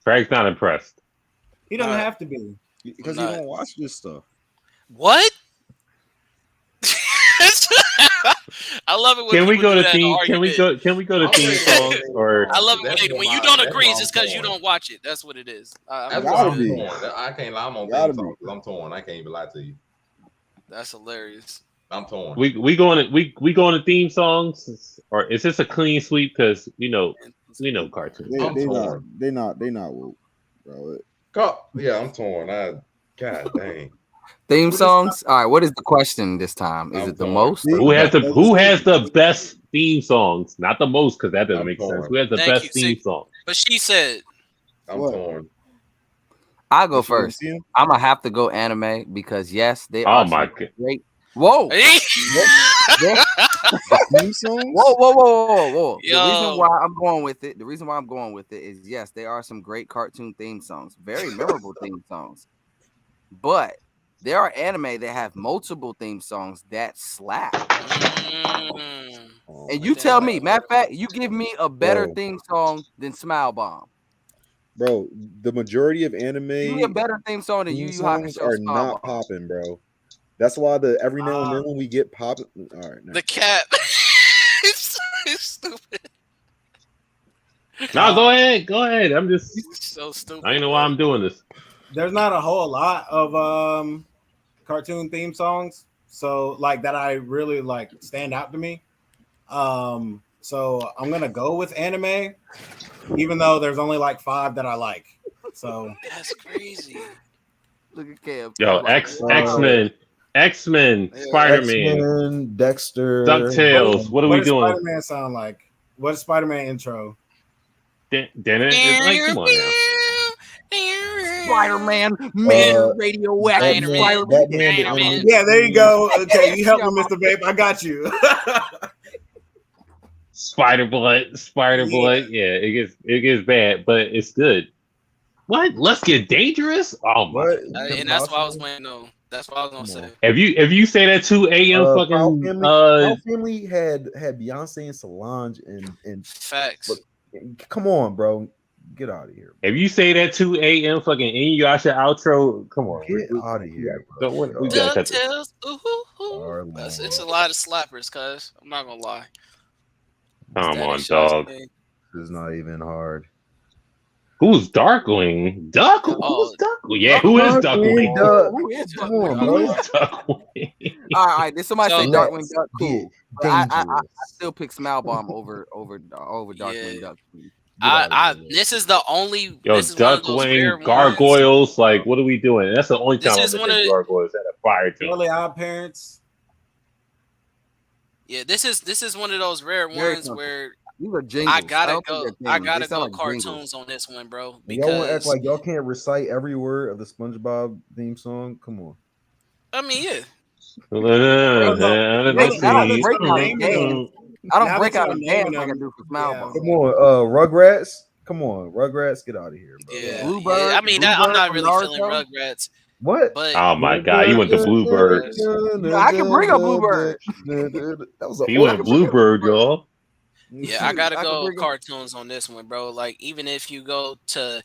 Craig's not impressed. He doesn't have to be. Because he don't watch this stuff. What? I love it when Can we people go do to that theme? argument. Can we go to theme songs? Or I love it when you don't agree. It's just because you don't watch it. That's what it is. That's why I'm torn. I can't lie. I'm on theme songs. I'm torn. I can't even lie to you. That's hilarious. I'm torn. we going to theme songs, or is this a clean sweep? Because we know cartoons. They not woke, bro. Yeah, I'm torn. God dang. Theme songs. All right. What is the question this time? Is it the most? Who has the best theme songs? Not the most, because that doesn't make sense. Who has the best theme song? But she said, I'm torn. I'll go first. I'm gonna have to go anime because yes, they Oh are my god! Great. Whoa! Theme songs? Whoa! Yo. The reason why I'm going with it is yes, there are some great cartoon theme songs, very memorable theme songs, but there are anime that have multiple theme songs that slap. And you tell me, matter of fact, you give me a better theme song than Smile Bomb. Bro, the majority of anime Give me a better theme song than Yu Yu songs Hakusho are Smile not Bomb. popping, bro. That's why every now and then when we get popping, all right. the cat. It's stupid. No, go ahead. I'm just so stupid. I don't know why I'm doing this. There's not a whole lot of cartoon theme songs, so like that I really like stand out to me. So I'm gonna go with anime, even though there's only like 5 that I like. So that's crazy. Look at Cam. Yo, X-Men, Spider-Man, X-Men, Dexter, DuckTales. What are we doing? What does Spider-Man sound like? What is Spider-Man intro? Like, come on now. Spider-Man, man, radioactive Spider-Man. Yeah, there you go. Okay, you help me, Mr. Vape. I got you. Spider blood. Yeah, it gets bad, but it's good. What? Let's Get Dangerous? Oh my! And that's what I was waiting on. That's what I was gonna say. If you say that 2 a.m. fucking Our Family had Beyonce and Solange and facts. Come on, bro. Get out of here. If you say that 2 a.m. fucking Inuyasha outro, come on. Get out of here. DuckTales. It's a lot of slappers, cuz I'm not gonna lie. Come on, dog. This is not even hard. Who's Darkwing? Who's Darkwing? Yeah, who is Darkwing? Come on, bro. Darkwing? All right. Did somebody say Darkwing Duck? Cool. I still pick Smile Bomb over Darkwing Duck. This is the only. Yo, Duckwing, Gargoyles. Like, what are we doing? That's the only time I think Gargoyles had a fire team. Really Odd Parents. Yeah, this is one of those rare ones where these are jingles. I gotta go cartoons jingles on this one, bro. Because y'all want to act like y'all can't recite every word of the SpongeBob theme song. Come on. I mean, yeah. I don't break out a dance like I do for Smile Bomb. Come on, Rugrats. Come on, Rugrats, get out of here, bro. Yeah, Bluebird, I mean, I'm not really feeling Rugrats. What? But Oh my god, you went to Bluebird. I can bring a Bluebird. That was a You went Bluebird, y'all. yeah, I gotta I can go bring 'em. cartoons on this one, bro. Like even if you go to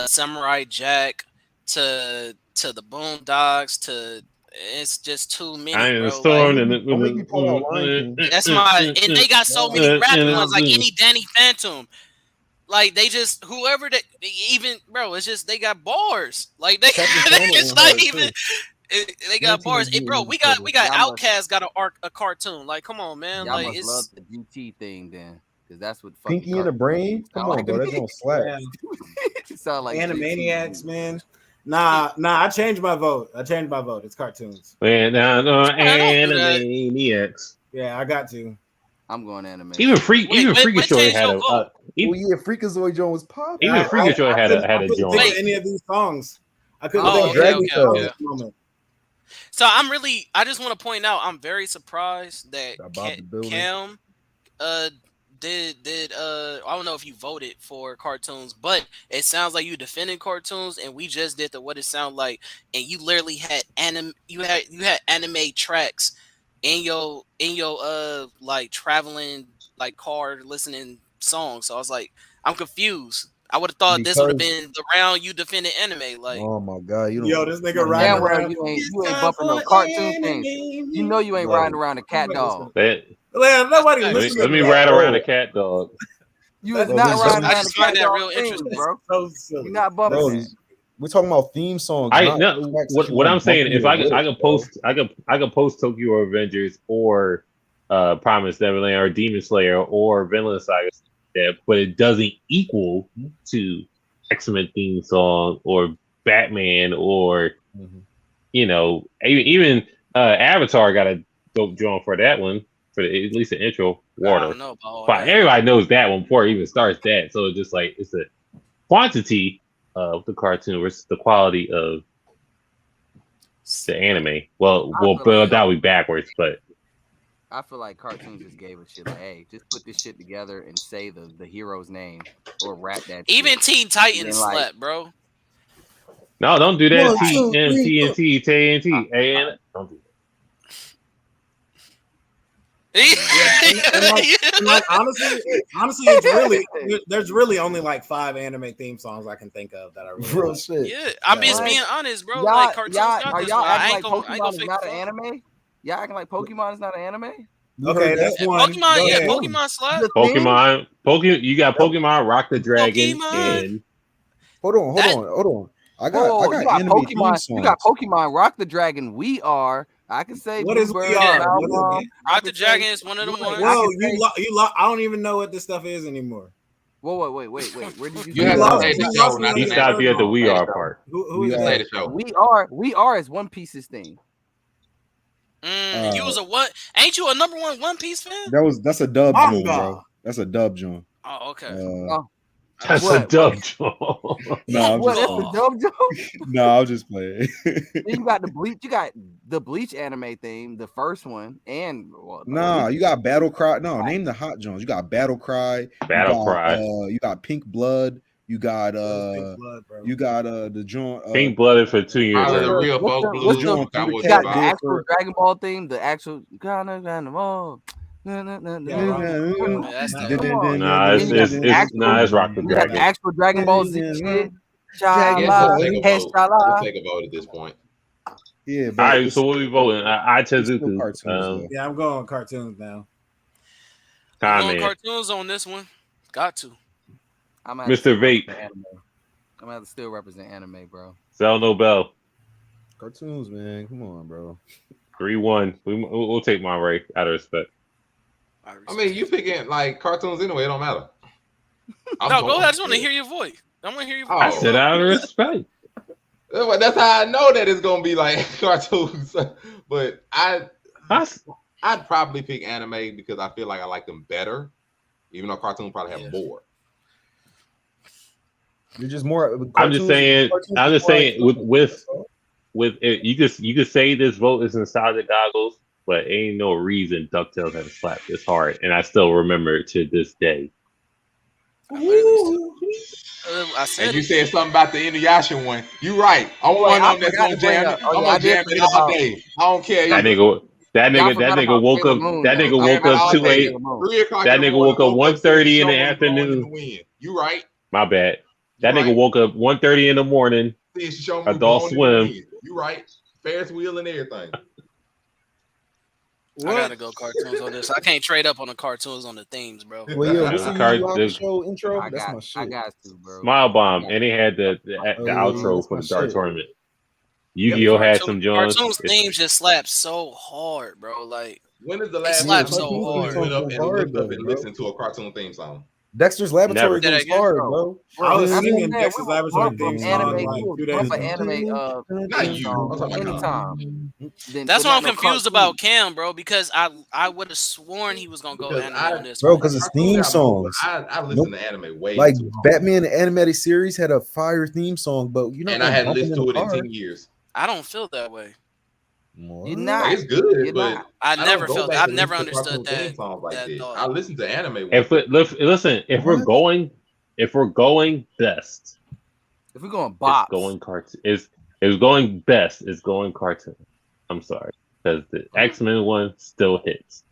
Samurai Jack, to the Boondocks, to it's just too many, I am bro. storm Like and Don't make me pull out Lion King. that's my, and they got so many rapping ones, like any Danny Phantom. Like they just whoever that even bro, it's just they got bars. Like they it's not even they got bars. Hey, bro, we got Y'all must, Outkast got a cartoon. Like come on, man. y'all Like must love it's the GT thing then, because that's what fucking Pinky in the Brain? Come on, bro. That don't slap. Yeah. It sound like Animaniacs, GT. man. Nah. I changed my vote. It's cartoons. Man, no, don't do that. Animaniacs. Yeah, I got to. I'm going anime. Even Freakazoid had a. Oh yeah, Freakazoid Joint was popping. Even Freakazoid had a couldn't joint. think of any of these songs. I couldn't Oh, think of any okay. song at the moment. So I just want to point out I'm very surprised that Cam did I don't know if you voted for cartoons, but it sounds like you defended cartoons and we just did the what it sound like, and you literally had you had anime tracks in your like traveling like car listening songs. So I was like, I'm confused. I would have thought this would have been the round you defended anime. Like, oh my god, you don't. Yo, this nigga Damn riding well around. you ain't bumping no cartoon things. You know you ain't riding around a cat dog. Nobody Let listens. Let me ride around a cat dog. You is not riding around a cat that dog real thing, interesting. bro. So silly. You're not bumping that. We're talking about theme songs. What I'm saying, if I could post Tokyo Avengers or Promised Neverland or Demon Slayer or Vinland Saga, but it doesn't equal to X-Men theme song or Batman or even Avatar got a dope joint for that one for at least the intro. Water. I don't know about all But that. everybody knows that one before it even starts that. So it's just like it's the quantity of the cartoon versus the quality of the anime. Well, that would be backwards, but I feel like cartoons just gave a shit like, hey, just put this shit together and say the hero's name or rap that. Even shit. Teen Titans like, slept, bro. no, don't do that. 1, 2, 3, TNT, and don't do that. Like, honestly, it's there's really only like 5 anime theme songs I can think of that I really Real like. shit. Yeah, I'm just being honest, bro. Y'all, Like cartoons got are this y'all one. I acting ain't like gonna Pokemon is fake not the an fuck. anime? Y'all acting like Pokemon is not an anime? Okay, that's one. Pokemon, Go yeah, ahead. Pokemon slap. Pokemon. You got Pokemon Rock the Dragon. Pokemon. And Hold on. I got you got anime theme Pokemon. songs. You got Pokemon Rock the Dragon. We are. I can say What is Bluebird, We Are? Malcolm, What is I Rock can the Dragon say- is one of them ones. Whoa, you I don't even know what this stuff is anymore. Whoa, wait. Where did you? You have to say the show, not he the stopped name. you at the We Are part. Who is Say that? the show. We are is One Piece's thing. You was a what? Ain't you a number One Piece fan? That's a dub Manga. joint, bro. That's a dub joint. Oh, okay. That's a dub joint. No, I'm What? just That's playing. a dumb joke. No, I was just playing. Then you got the Bleach. You got the Bleach anime theme, the first one, and Nah, you got Battle Cry. No, name the hot Jones. You got Battle Cry. You got Pink Blood. You got Blood, the joint. Pink Blooded for 2 years. Probably the real folk blues. Joint you Through the got Cat the did actual for- Dragon Ball theme, the actual Ball. That's Nah, it's Rock the You got the Dragon. actual Dragon Ball Z shit. I guess Shala, we'll take a vote. Heshala. We'll take a vote at this point. Yeah, All but right, it's- so what we voting? I it's still Tezuka. cartoons, though. Yeah, I'm going cartoons now. I'm going Comment. cartoons on this one. Got to. I'm gonna have to Mr. Vape. represent anime. I'm gonna have to still represent anime, bro. Sell no bell. Cartoons, man. Come on, bro. 3-1. We'll take my right out of respect. I mean, you picking like cartoons anyway. It don't matter. No, go ahead. I just want to hear your voice. I want to hear your voice. I said out of respect. That's how I know that it's gonna be like cartoons. But I'd probably pick anime because I feel like I like them better, even though cartoons probably have more. You're just more. I'm just saying with it, you could say this vote is nostalgic goggles, but ain't no reason DuckTales haven't slapped this hard, and I still remember it to this day. I said And you it. said something about the Inuyasha one. You right. I'm Wait, one I of them that's forgot gonna to bring jam up. it. Oh I'm yeah, I gonna did jam it forget all about. day. I don't care That either. nigga, that Y'all nigga, that forgot nigga about woke Sailor up. Moon. That Though. nigga I woke forgot up about 2 Sailor 8. Moon. 3 o'clock That in the nigga morning. woke up Woke up, said 1:30 in the Shonen blowing in the afternoon. wind. You right. My bad. You That nigga right. woke up 1:30 in the morning. See Shonen Adult blowing in the Swim. wind. You right. Ferris wheel and everything. I gotta go cartoons on this. I can't trade up on the cartoons on the themes, bro. Well, yeah, what's The the card, Yu Yu the Hakusho intro? I That's got, my I shit. got to, bro. Smile I Bomb, got and he had the Oh, yeah, outro that's for my the Dark shit. Tournament. Yu-Gi-Oh had some Johns. Cartoons themes just slap so hard, bro. Like When is the they last slap time so you cartoon hard. theme went up songs and go hard looked up though, and bro. listened to a cartoon theme song? Dexter's Laboratory Never. goes hard, bro. I was I mean, singing man, Dexter's we will Laboratory bump theme up song anime. like We will 2 bump days an ago. anime Not theme you. song I'm talking about Kyle. anytime. That's why I'm no confused cartoon. about Cam, bro, because I would have sworn he was gonna go Because anime on this Bro, one. because it's Cartoon theme got more, but songs. I listen to anime way Like too hard. Batman the animated series had a fire theme song, but you're not And I gonna hadn't bump listened in to it the in car. 10 years. I don't feel that way. You're Like, not. it's good, You're but not. I I never don't go felt that. back I've and never listen to understood cartoon theme that songs like that. thought. I listen to anime. If listen, if we're going best, If we're going it's bops, going cartoon. It's going best. It's going cartoon. I'm sorry, because the X-Men one still hits.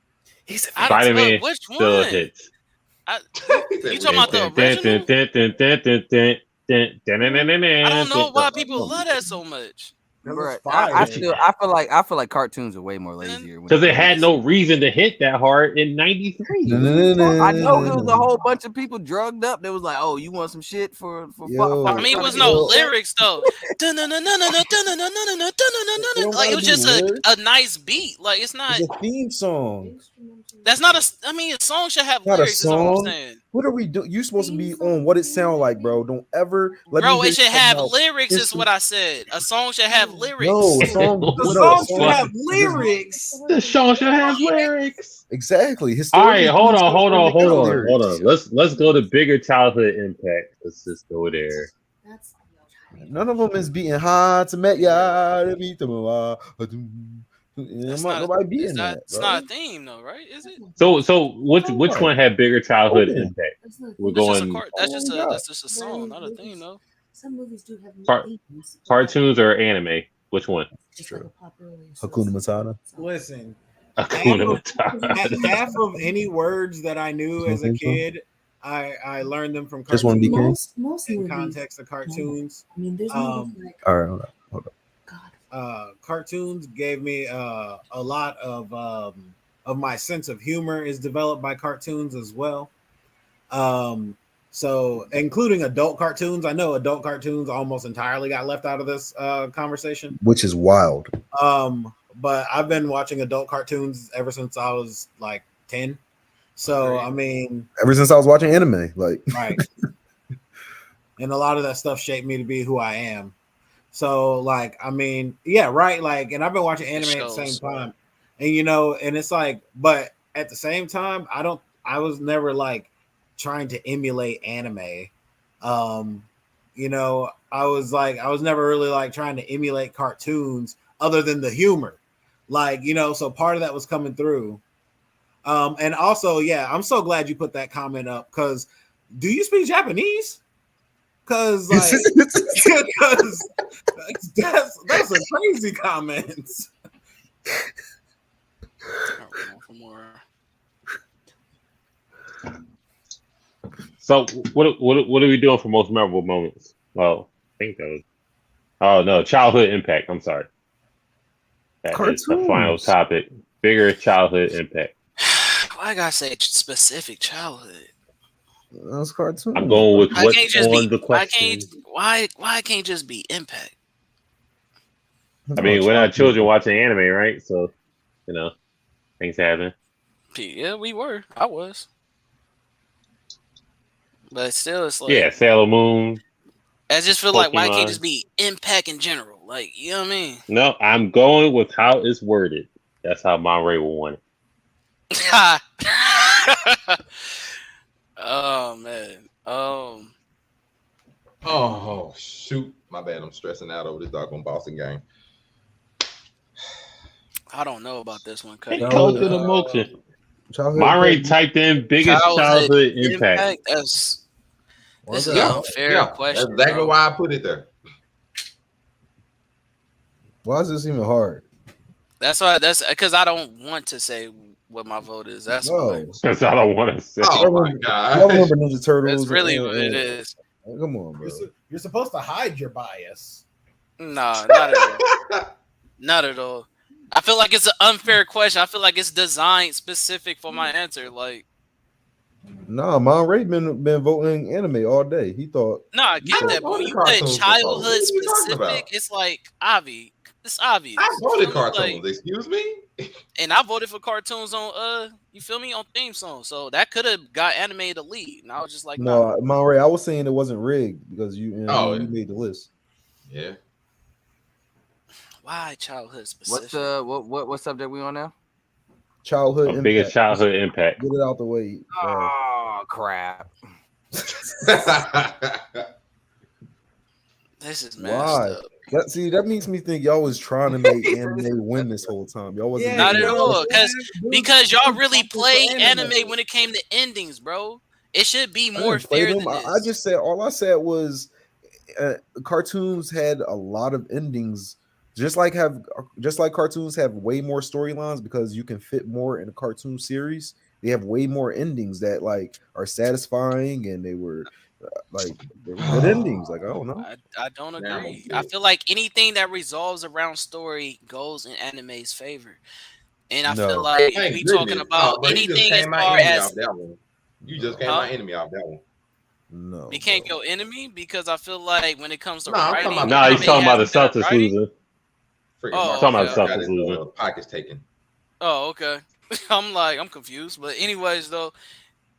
Spider-Man which still one? hits. You talking about the original? I don't know why people love that so much. Bruh, I feel like cartoons are way more lazier. Because it had no reason to hit that hard in '93. I know it was a whole bunch of people drugged up. They was like, "Oh, you want some shit for?" I mean, it was no lyrics though. Like it was just a nice beat. Like it's not It's a theme song. That's not a. I mean, a song should have Not a lyrics. Is all I'm song. saying. What are we doing? You supposed to be on what it sound like, bro. Don't ever let me Bro, hear it should you have about lyrics. Is what instrument- I said. A song should have lyrics. No, a song. The what song a should have lyrics. The song should have lyrics. Exactly. All right, Historically, hold on. lyrics. Let's go to bigger childhood impact. Let's just go there. None of them is beating hard to met ya to beat them. Nobody beating that. It's not a theme though, right? Is it? So which one had bigger childhood impact? We're going That's just a song, not a theme though. Some movies do have themes. cartoons or anime. Which one? Hakuna Matata. Listen, Hakuna Matata. half of any words that I knew as a kid, I learned them from Just one cartoons BK? in context of cartoons. I mean, there's movies like All right, hold on. Cartoons gave me a lot of my sense of humor is developed by cartoons as well. So including adult cartoons. I know adult cartoons almost entirely got left out of this conversation, Which is wild. but I've been watching adult cartoons ever since I was like 10. So I mean, Ever since I was watching anime, like right. And a lot of that stuff shaped me to be who I am. So like, I mean, yeah, right. Like, and I've been watching anime at the same time, and and it's like, but at the same time, I was never like trying to emulate anime. I was never really like trying to emulate cartoons other than the humor, like, so part of that was coming through. And also, yeah, I'm so glad you put that comment up, because do you speak Japanese? Because like, that's a crazy comment. So what are we doing for most memorable moments? Well, I think that was. Oh no, childhood impact. I'm sorry. That is the final topic. Bigger childhood impact. Why I gotta say specific childhood? That's cartoon. I'm going with what's on the question. Why I can't just be impact? I mean, we're not children watching anime, right? So, things happen. Yeah, we were. I was. But still, it's like... Yeah, Sailor Moon. I just feel like, why can't it just be impact in general? Like, you know what I mean? No, I'm going with how it's worded. That's how Monterey will want it. Oh, man. Oh, shoot. My bad. I'm stressing out over this doggone Boston game. I don't know about this one. Childhood emotion. Monterey typed in biggest childhood impact. This is Yeah, an unfair yeah, question. that's exactly bro. why I put it there. Why is this even hard? That's why. That's because I don't want to say what my vote is. That's why. No. Since I don't want to say. Oh my Y'all remember god. Ninja That's Turtles? really what it is. Come on, bro. You're supposed to hide your bias. Nah, not at all. Not at all. I feel like it's an unfair question. I feel like it's designed specific for my answer. Like, Nah, Monray been voting anime all day. He thought. no, I get that, but when you put childhood What are you talking about? specific, it's like obvious. It's obvious. I You voted feel me? cartoons. Like, Excuse me. and I voted for cartoons on you feel me, on theme song. So that could have got anime the lead. And I was just like, No, Monray, I was saying it wasn't rigged because you made the list. Yeah. Why childhood specific? What's what subject we on now? Childhood impact. Biggest childhood impact. Get it out the way. Oh crap. This is messed Why? up. That makes me think y'all was trying to make anime win this whole time. Y'all wasn't. Not at making it. all. Because y'all really play anime when it came to endings, bro. It should be I more didn't play fair them. than this. I just said all I said was cartoons had a lot of endings. Just like cartoons have way more storylines because you can fit more in a cartoon series. They have way more endings that like are satisfying, and they were good endings. Like I don't know. I don't agree. I feel like anything that resolves around story goes in anime's favor. And I feel like if we talking about anything as far as that one. You just came my enemy off that one. No, we can't go enemy because I feel like when it comes to I'm writing, talking Nah, he's talking about the better Celtics writing. losing. Oh, Talking about the okay. Celtics losing. Pockets taken. Oh, okay. I'm confused. But anyways though,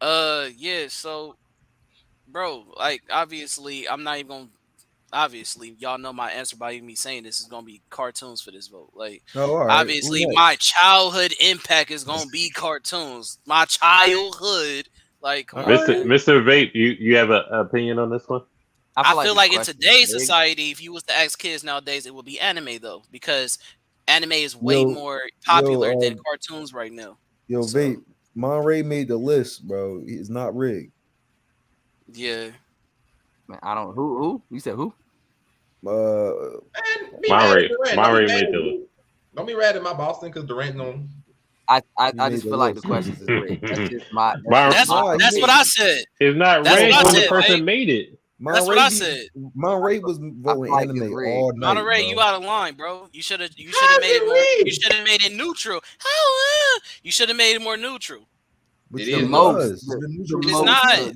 yeah, so bro, like obviously I'm not even gonna obviously y'all know my answer by me saying this is gonna be cartoons for this vote. Like Oh, all right. obviously my childhood impact is gonna be cartoons. My childhood, like come on, man. Mr. Vape, you have an opinion on this one? I feel like in today's society, if you was to ask kids nowadays, it would be anime though, because anime is way more popular than cartoons right now. Yo, Vape, Monray made the list, bro. It's not rigged. Yeah. Man, I don't who? You said who? Monray made the list. Don't be ratting my Boston because Durant don't. I just feel like the questions is rigged. That's just my. That's what I said. It's not rigged when the person made it. That's what I said. Monray was voting anime all night. Monterey, you out of line, bro. You should have made it more. You should have made it neutral. You should have made it more neutral. But It the is most. It's not.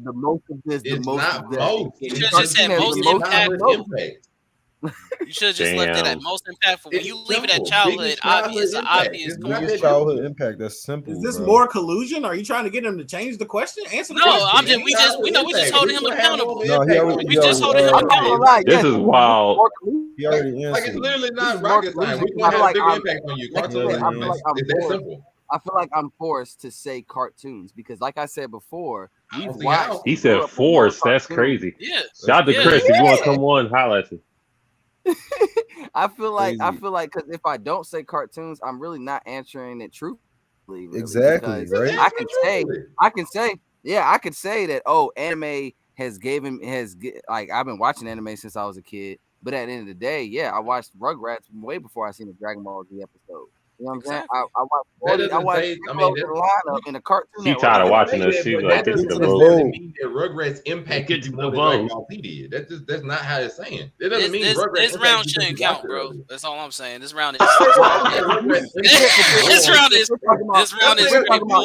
The most of this. The It's most not of that. most. You should have just said most impactful. You should have just left it at most impactful. When you leave it at childhood, obvious, obvious. Biggest childhood impact. That's simple. Is this bro. more collusion? Are you trying to get him to change the question? Answer the No, question. I'm just we just holding him accountable. No, We just holding him accountable. This is wild. He already answered. Like it's literally not It's rocket more science. We collusion. gonna I have feel a like big I'm- impact on you. like I Cartoons said, I feel like I'm it's that forced. simple. I feel like I'm forced to say cartoons because, like I said before, we've see watched. how. He said force. That's crazy. Yeah. Shout out to Chris. If you want to come on, holla at you. I feel like Crazy. because if I don't say cartoons, I'm really not answering it truthfully. Really, Exactly, because right? I could say that anime like I've been watching anime since I was a kid, but at the end of the day, yeah, I watched Rugrats way before I seen the Dragon Ball Z episode. You know what I'm saying? I watched lineup in a cartoon. She tired of watching this. She's like, get to the vote. Mean that Rugrats impacted Get to you the more than vote. Dragon Ball Z did. That's not how it's saying. It doesn't mean Rugrats. This round impacted you shouldn't because you count, watched it bro. earlier. That's all I'm saying. This round is bull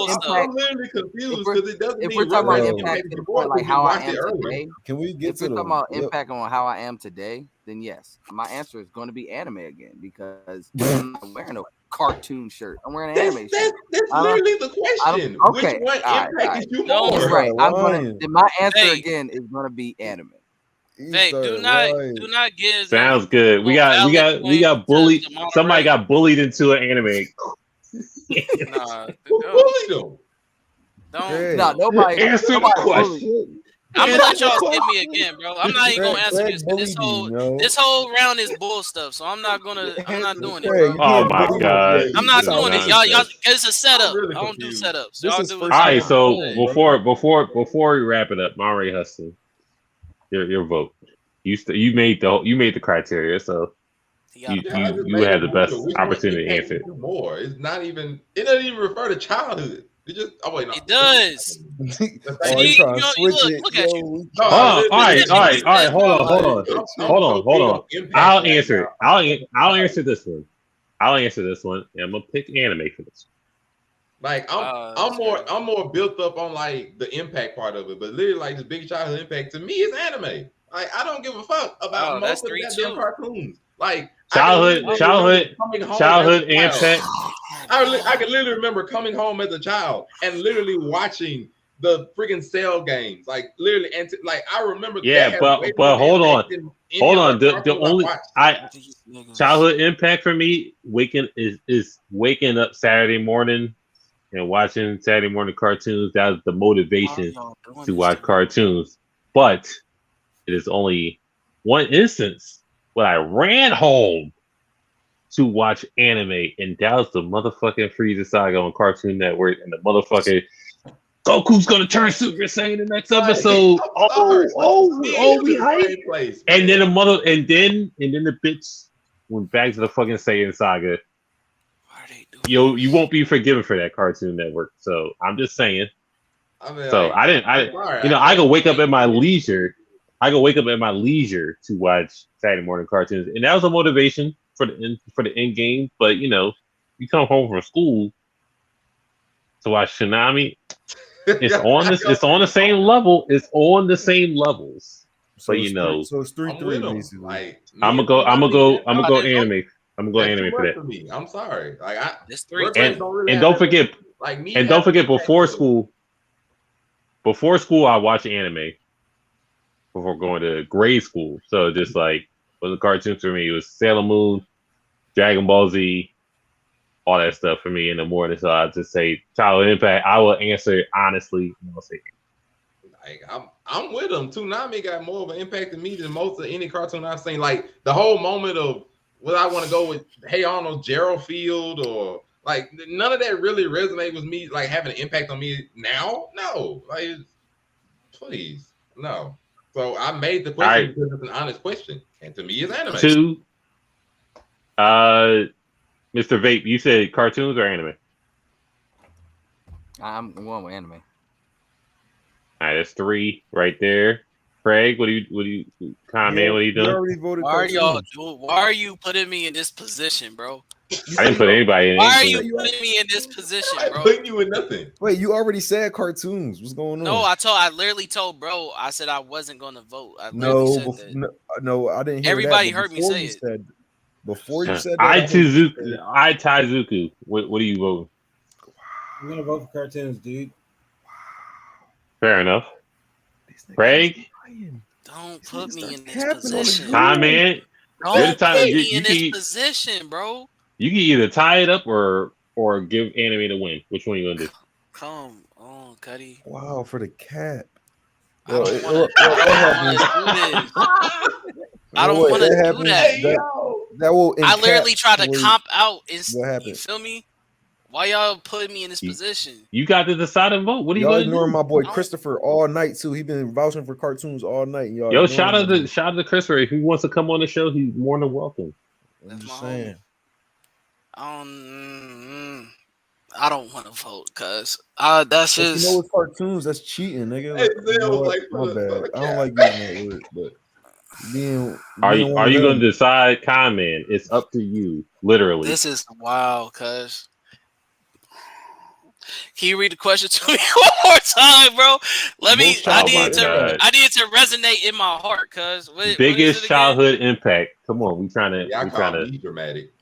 stuff. I'm literally confused because it doesn't If mean we're talking about Rugrats impact impacted to you the more point like because you how I watched am it earlier. today, Can we get if to we're the talking about impact on how I am today, then yes, my answer is going to be anime again because I'm not wearing a cartoon shirt. I'm wearing an anime shirt. That's literally the question. Okay, Which one all right, impacted you No, more? He's right. lying. Then my answer Hey. again is going to be anime. Hey, do not give. Sounds good. We got bullied. Somebody got bullied into an anime. Nah, Who bullied them? don't. No, nobody. Answer the nobody question. I'm gonna let y'all skip me again, bro. I'm not even gonna answer Craig this. 'Cause This bullied him, yo. this whole round is bull stuff, so I'm not doing it, Craig, bro. Oh my god. I'm not This is doing it, y'all. nonsense. It's a setup. I'm really I don't do confused. setups. This Y'all is do first All right, so Yeah. before we wrap it up, Monterey Hustle, Your vote. You made the criteria, so you had the best opportunity to answer it. More. It's not even. It doesn't even refer to childhood. It just. Oh wait, no. It does. Look at you. All right. Hold on. I'll answer it. I'll answer this one. And I'm gonna pick anime for this. Like I'm more built up on like the impact part of it, but literally like the big childhood impact to me is anime. Like I don't give a fuck about most of the goddamn cartoons. Like childhood impact. I can literally remember coming home as a child and literally watching the freaking Cell games. Like literally, and like I remember. Yeah, but hold on. The only childhood impact for me is waking up Saturday morning and watching Saturday morning cartoons. That was the motivation to watch cartoons. But it is only one instance when I ran home to watch anime, and that was the motherfucking Frieza saga on Cartoon Network, and the motherfucking Goku's gonna turn Super Saiyan the next episode. We hype. And then the bitch went back to the fucking Saiyan saga. You won't be forgiven for that, Cartoon Network. So I'm just saying. I can wake up at my leisure. I can wake up at my leisure to watch Saturday morning cartoons, and that was a motivation for the end game. But you come home from school to watch Tsunami. It's on the same level. It's on the same levels. So so it's 3-3 basically. Like, I'm gonna go anime. I'm gonna go anime for that. For me. I'm sorry. Like don't forget before school I watch anime before going to grade school. So just like was the cartoons for me, it was Sailor Moon, Dragon Ball Z, all that stuff for me in the morning. So I'll just say childhood impact. I will answer it honestly. Like I'm with them. Toonami got more of an impact on me than most of any cartoon I've seen. Like the whole moment of whether I want to go with Hey Arnold, Gerald Field, or like none of that really resonated with me. Like having an impact on me now. No, like please, no. So I made the question because it's an honest question, and to me, it's anime. 2. Mr. Vape, you said cartoons or anime? I'm going with anime. All right, that's 3 right there. Craig, what do you comment? What are you doing? Why are you putting me in this position, bro? I didn't put anybody in. Why are you putting me in this position, bro? Putting you in nothing. Wait, you already said cartoons. What's going on? No, I literally told bro. I said I wasn't gonna vote. No, I didn't hear everybody that, heard me say it. Before you said that, I Taizuku. What are you voting? I'm gonna vote for cartoons, dude. Fair enough. Craig, don't put me in this position. Man. Don't put me in this position, bro. You can either tie it up or give anime the win. Which one are you gonna do? Come on, Cuddy. Wow, for the cap. I don't want to do that. That will. I literally tried to comp out. What happened? You feel me? Why y'all putting me in this position? You got to decide and vote. What are you going to do? Ignoring my boy Christopher all night too. He been vouching for cartoons all night. Y'all. Yo, shout out to Christopher. If he wants to come on the show, he's more than welcome. I'm just saying. I don't want to vote because that's just. You know, it's cartoons. That's cheating, nigga. My bad. I don't like using that word, but. Are you going to decide, Con-Man? It's up to you, literally. This is wild, cuz. Can you read the question to me one more time, bro? I need it to resonate in my heart, cuz. Biggest childhood impact. Come on, we trying to be dramatic.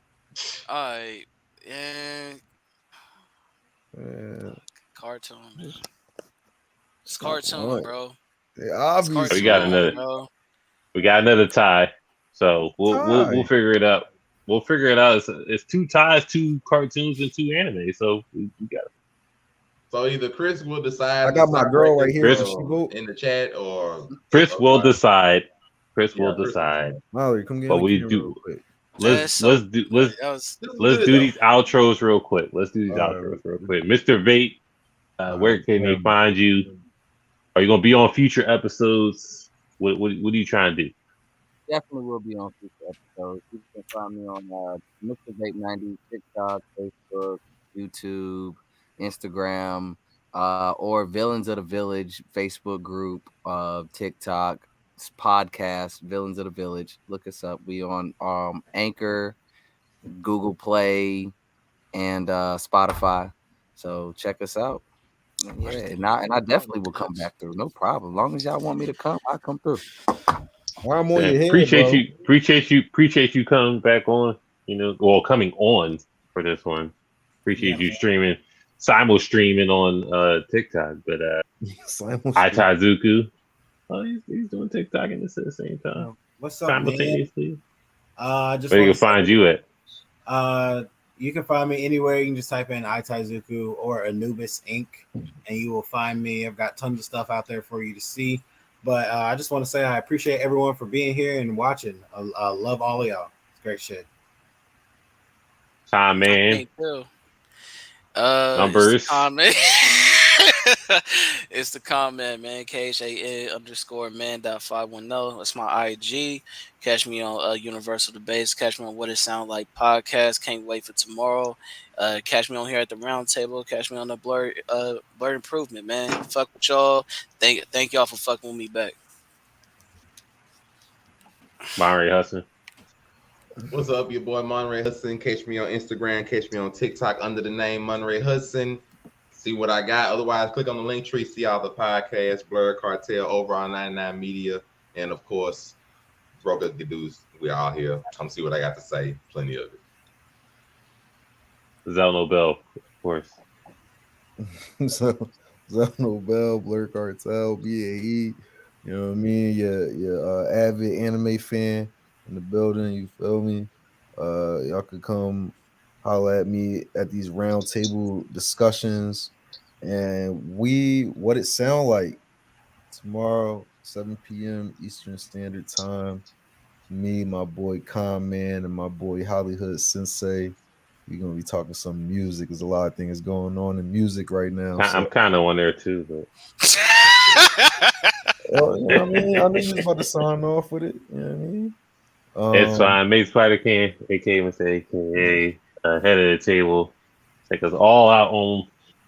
All right, and cartoon. It's cartoon, bro. Yeah, obviously. We got another tie, so we'll figure it out. We'll figure it out. It's 2 ties, 2 cartoons, and 2 anime. So we got it. So either Chris will decide. I got my girl right here. In the chat, or Chris will decide. Chris will decide. Mallory, come get. But we do. Let's do these outros real quick. Mr. Vape, where can they find you? Are you gonna be on future episodes? What are you trying to do? Definitely will be on future episodes. You can find me on Mr. Vape 90, TikTok, Facebook, YouTube, Instagram, or Villains of the Village Facebook group, TikTok, podcast, Villains of the Village. Look us up. We on Anchor, Google Play, and Spotify. So check us out. Yeah, and I definitely will come back through. No problem. As long as y'all want me to come, I'll come through. I'm on your head, appreciate you coming back on. Coming on for this one. Appreciate you streaming, streaming on TikTok. But Itaizuku, he's doing TikTok at the same time. What's up, simultaneously? Man? Just where you can find you at? You can find me anywhere. You can just type in Itaizuku or Anubis Inc. and you will find me. I've got tons of stuff out there for you to see. But I just want to say I appreciate everyone for being here and watching. I love all of y'all. It's great shit. Time, man. Numbers. It's the comment, man. KHA_man.510. That's my IG. Catch me on Universal Debates. Catch me on What It Sound Like podcast. Can't wait for tomorrow. Catch me on here at the round table. Catch me on the Blerd Improvement, man. Fuck with y'all. Thank y'all for fucking with me back. Monterey Hudson. What's up, your boy Monterey Hudson? Catch me on Instagram. Catch me on TikTok under the name Monterey Hudson. See what I got. Otherwise, click on the link tree. See all the podcasts, Blerd Cartel over on 99 Media, and of course, Broker Dudes. We're all here. Come see what I got to say. Plenty of it. Zelno Bell, of course. Zelno Bell, Blerd Cartel, BAE. You know what I mean? You're avid anime fan in the building. You feel me? Y'all could come holler at me at these round table discussions, and What It Sound Like tomorrow, 7 p.m. Eastern Standard Time. Me, my boy Con Man, and my boy Hollywood Sensei. We're gonna be talking some music. There's a lot of things going on in music right now. I'm kind of on there too, but well, you know what I mean? I know you was about to sign off with it. You know what I mean? It's fine. Mate Spider Can, aka Mr. AKA head of the table. Check us all out on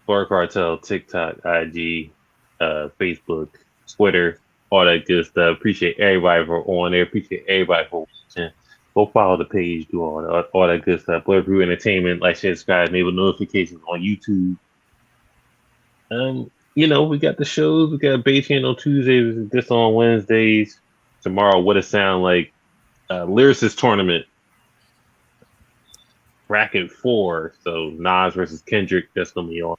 Blerd Cartel, TikTok, IG, Facebook, Twitter, all that good stuff. Appreciate everybody for on there. Appreciate everybody for watching. Go follow the page, do all that good stuff. Blerd Brew Entertainment, like, share, subscribe, enable notifications on YouTube. We got the shows. We got Baychain on Tuesdays, this on Wednesdays. Tomorrow, What It Sound Like, Lyricist Tournament. Bracket 4, so Nas versus Kendrick. That's gonna be on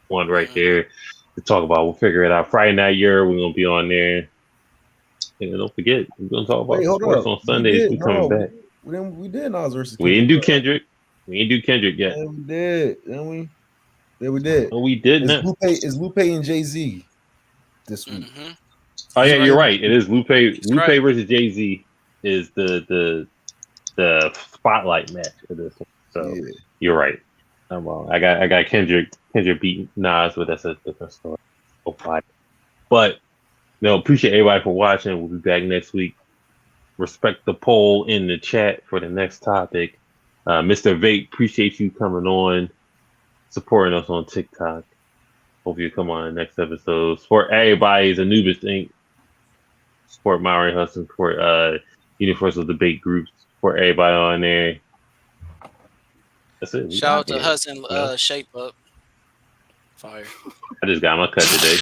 one right there to talk about. We'll figure it out. Friday Night Year, we're gonna be on there. And don't forget, we're gonna talk about sports on Sundays. We coming back. We did Nas versus Kendrick. We didn't do Kendrick. We didn't do Kendrick yet. Yeah, we did. Didn't we? Yeah, we did. No, we didn't. It's Lupe and Jay-Z this week. Mm-hmm. Oh yeah, you're right. It is Lupe. Lupe versus Jay-Z is the spotlight match of this one. So You're right. I'm wrong. I got Kendrick beating Nas, but that's a different story. But appreciate everybody for watching. We'll be back next week. Respect the poll in the chat for the next topic. Mr. Vape, appreciate you coming on, supporting us on TikTok. Hope you come on the next episode. Support everybody's Anubis Inc. Support Monterey Hudson. Support Universal Debate Groups. Support everybody on there. That's it. Shout out to Hudson Shape Up. Fire. I just got my cut today.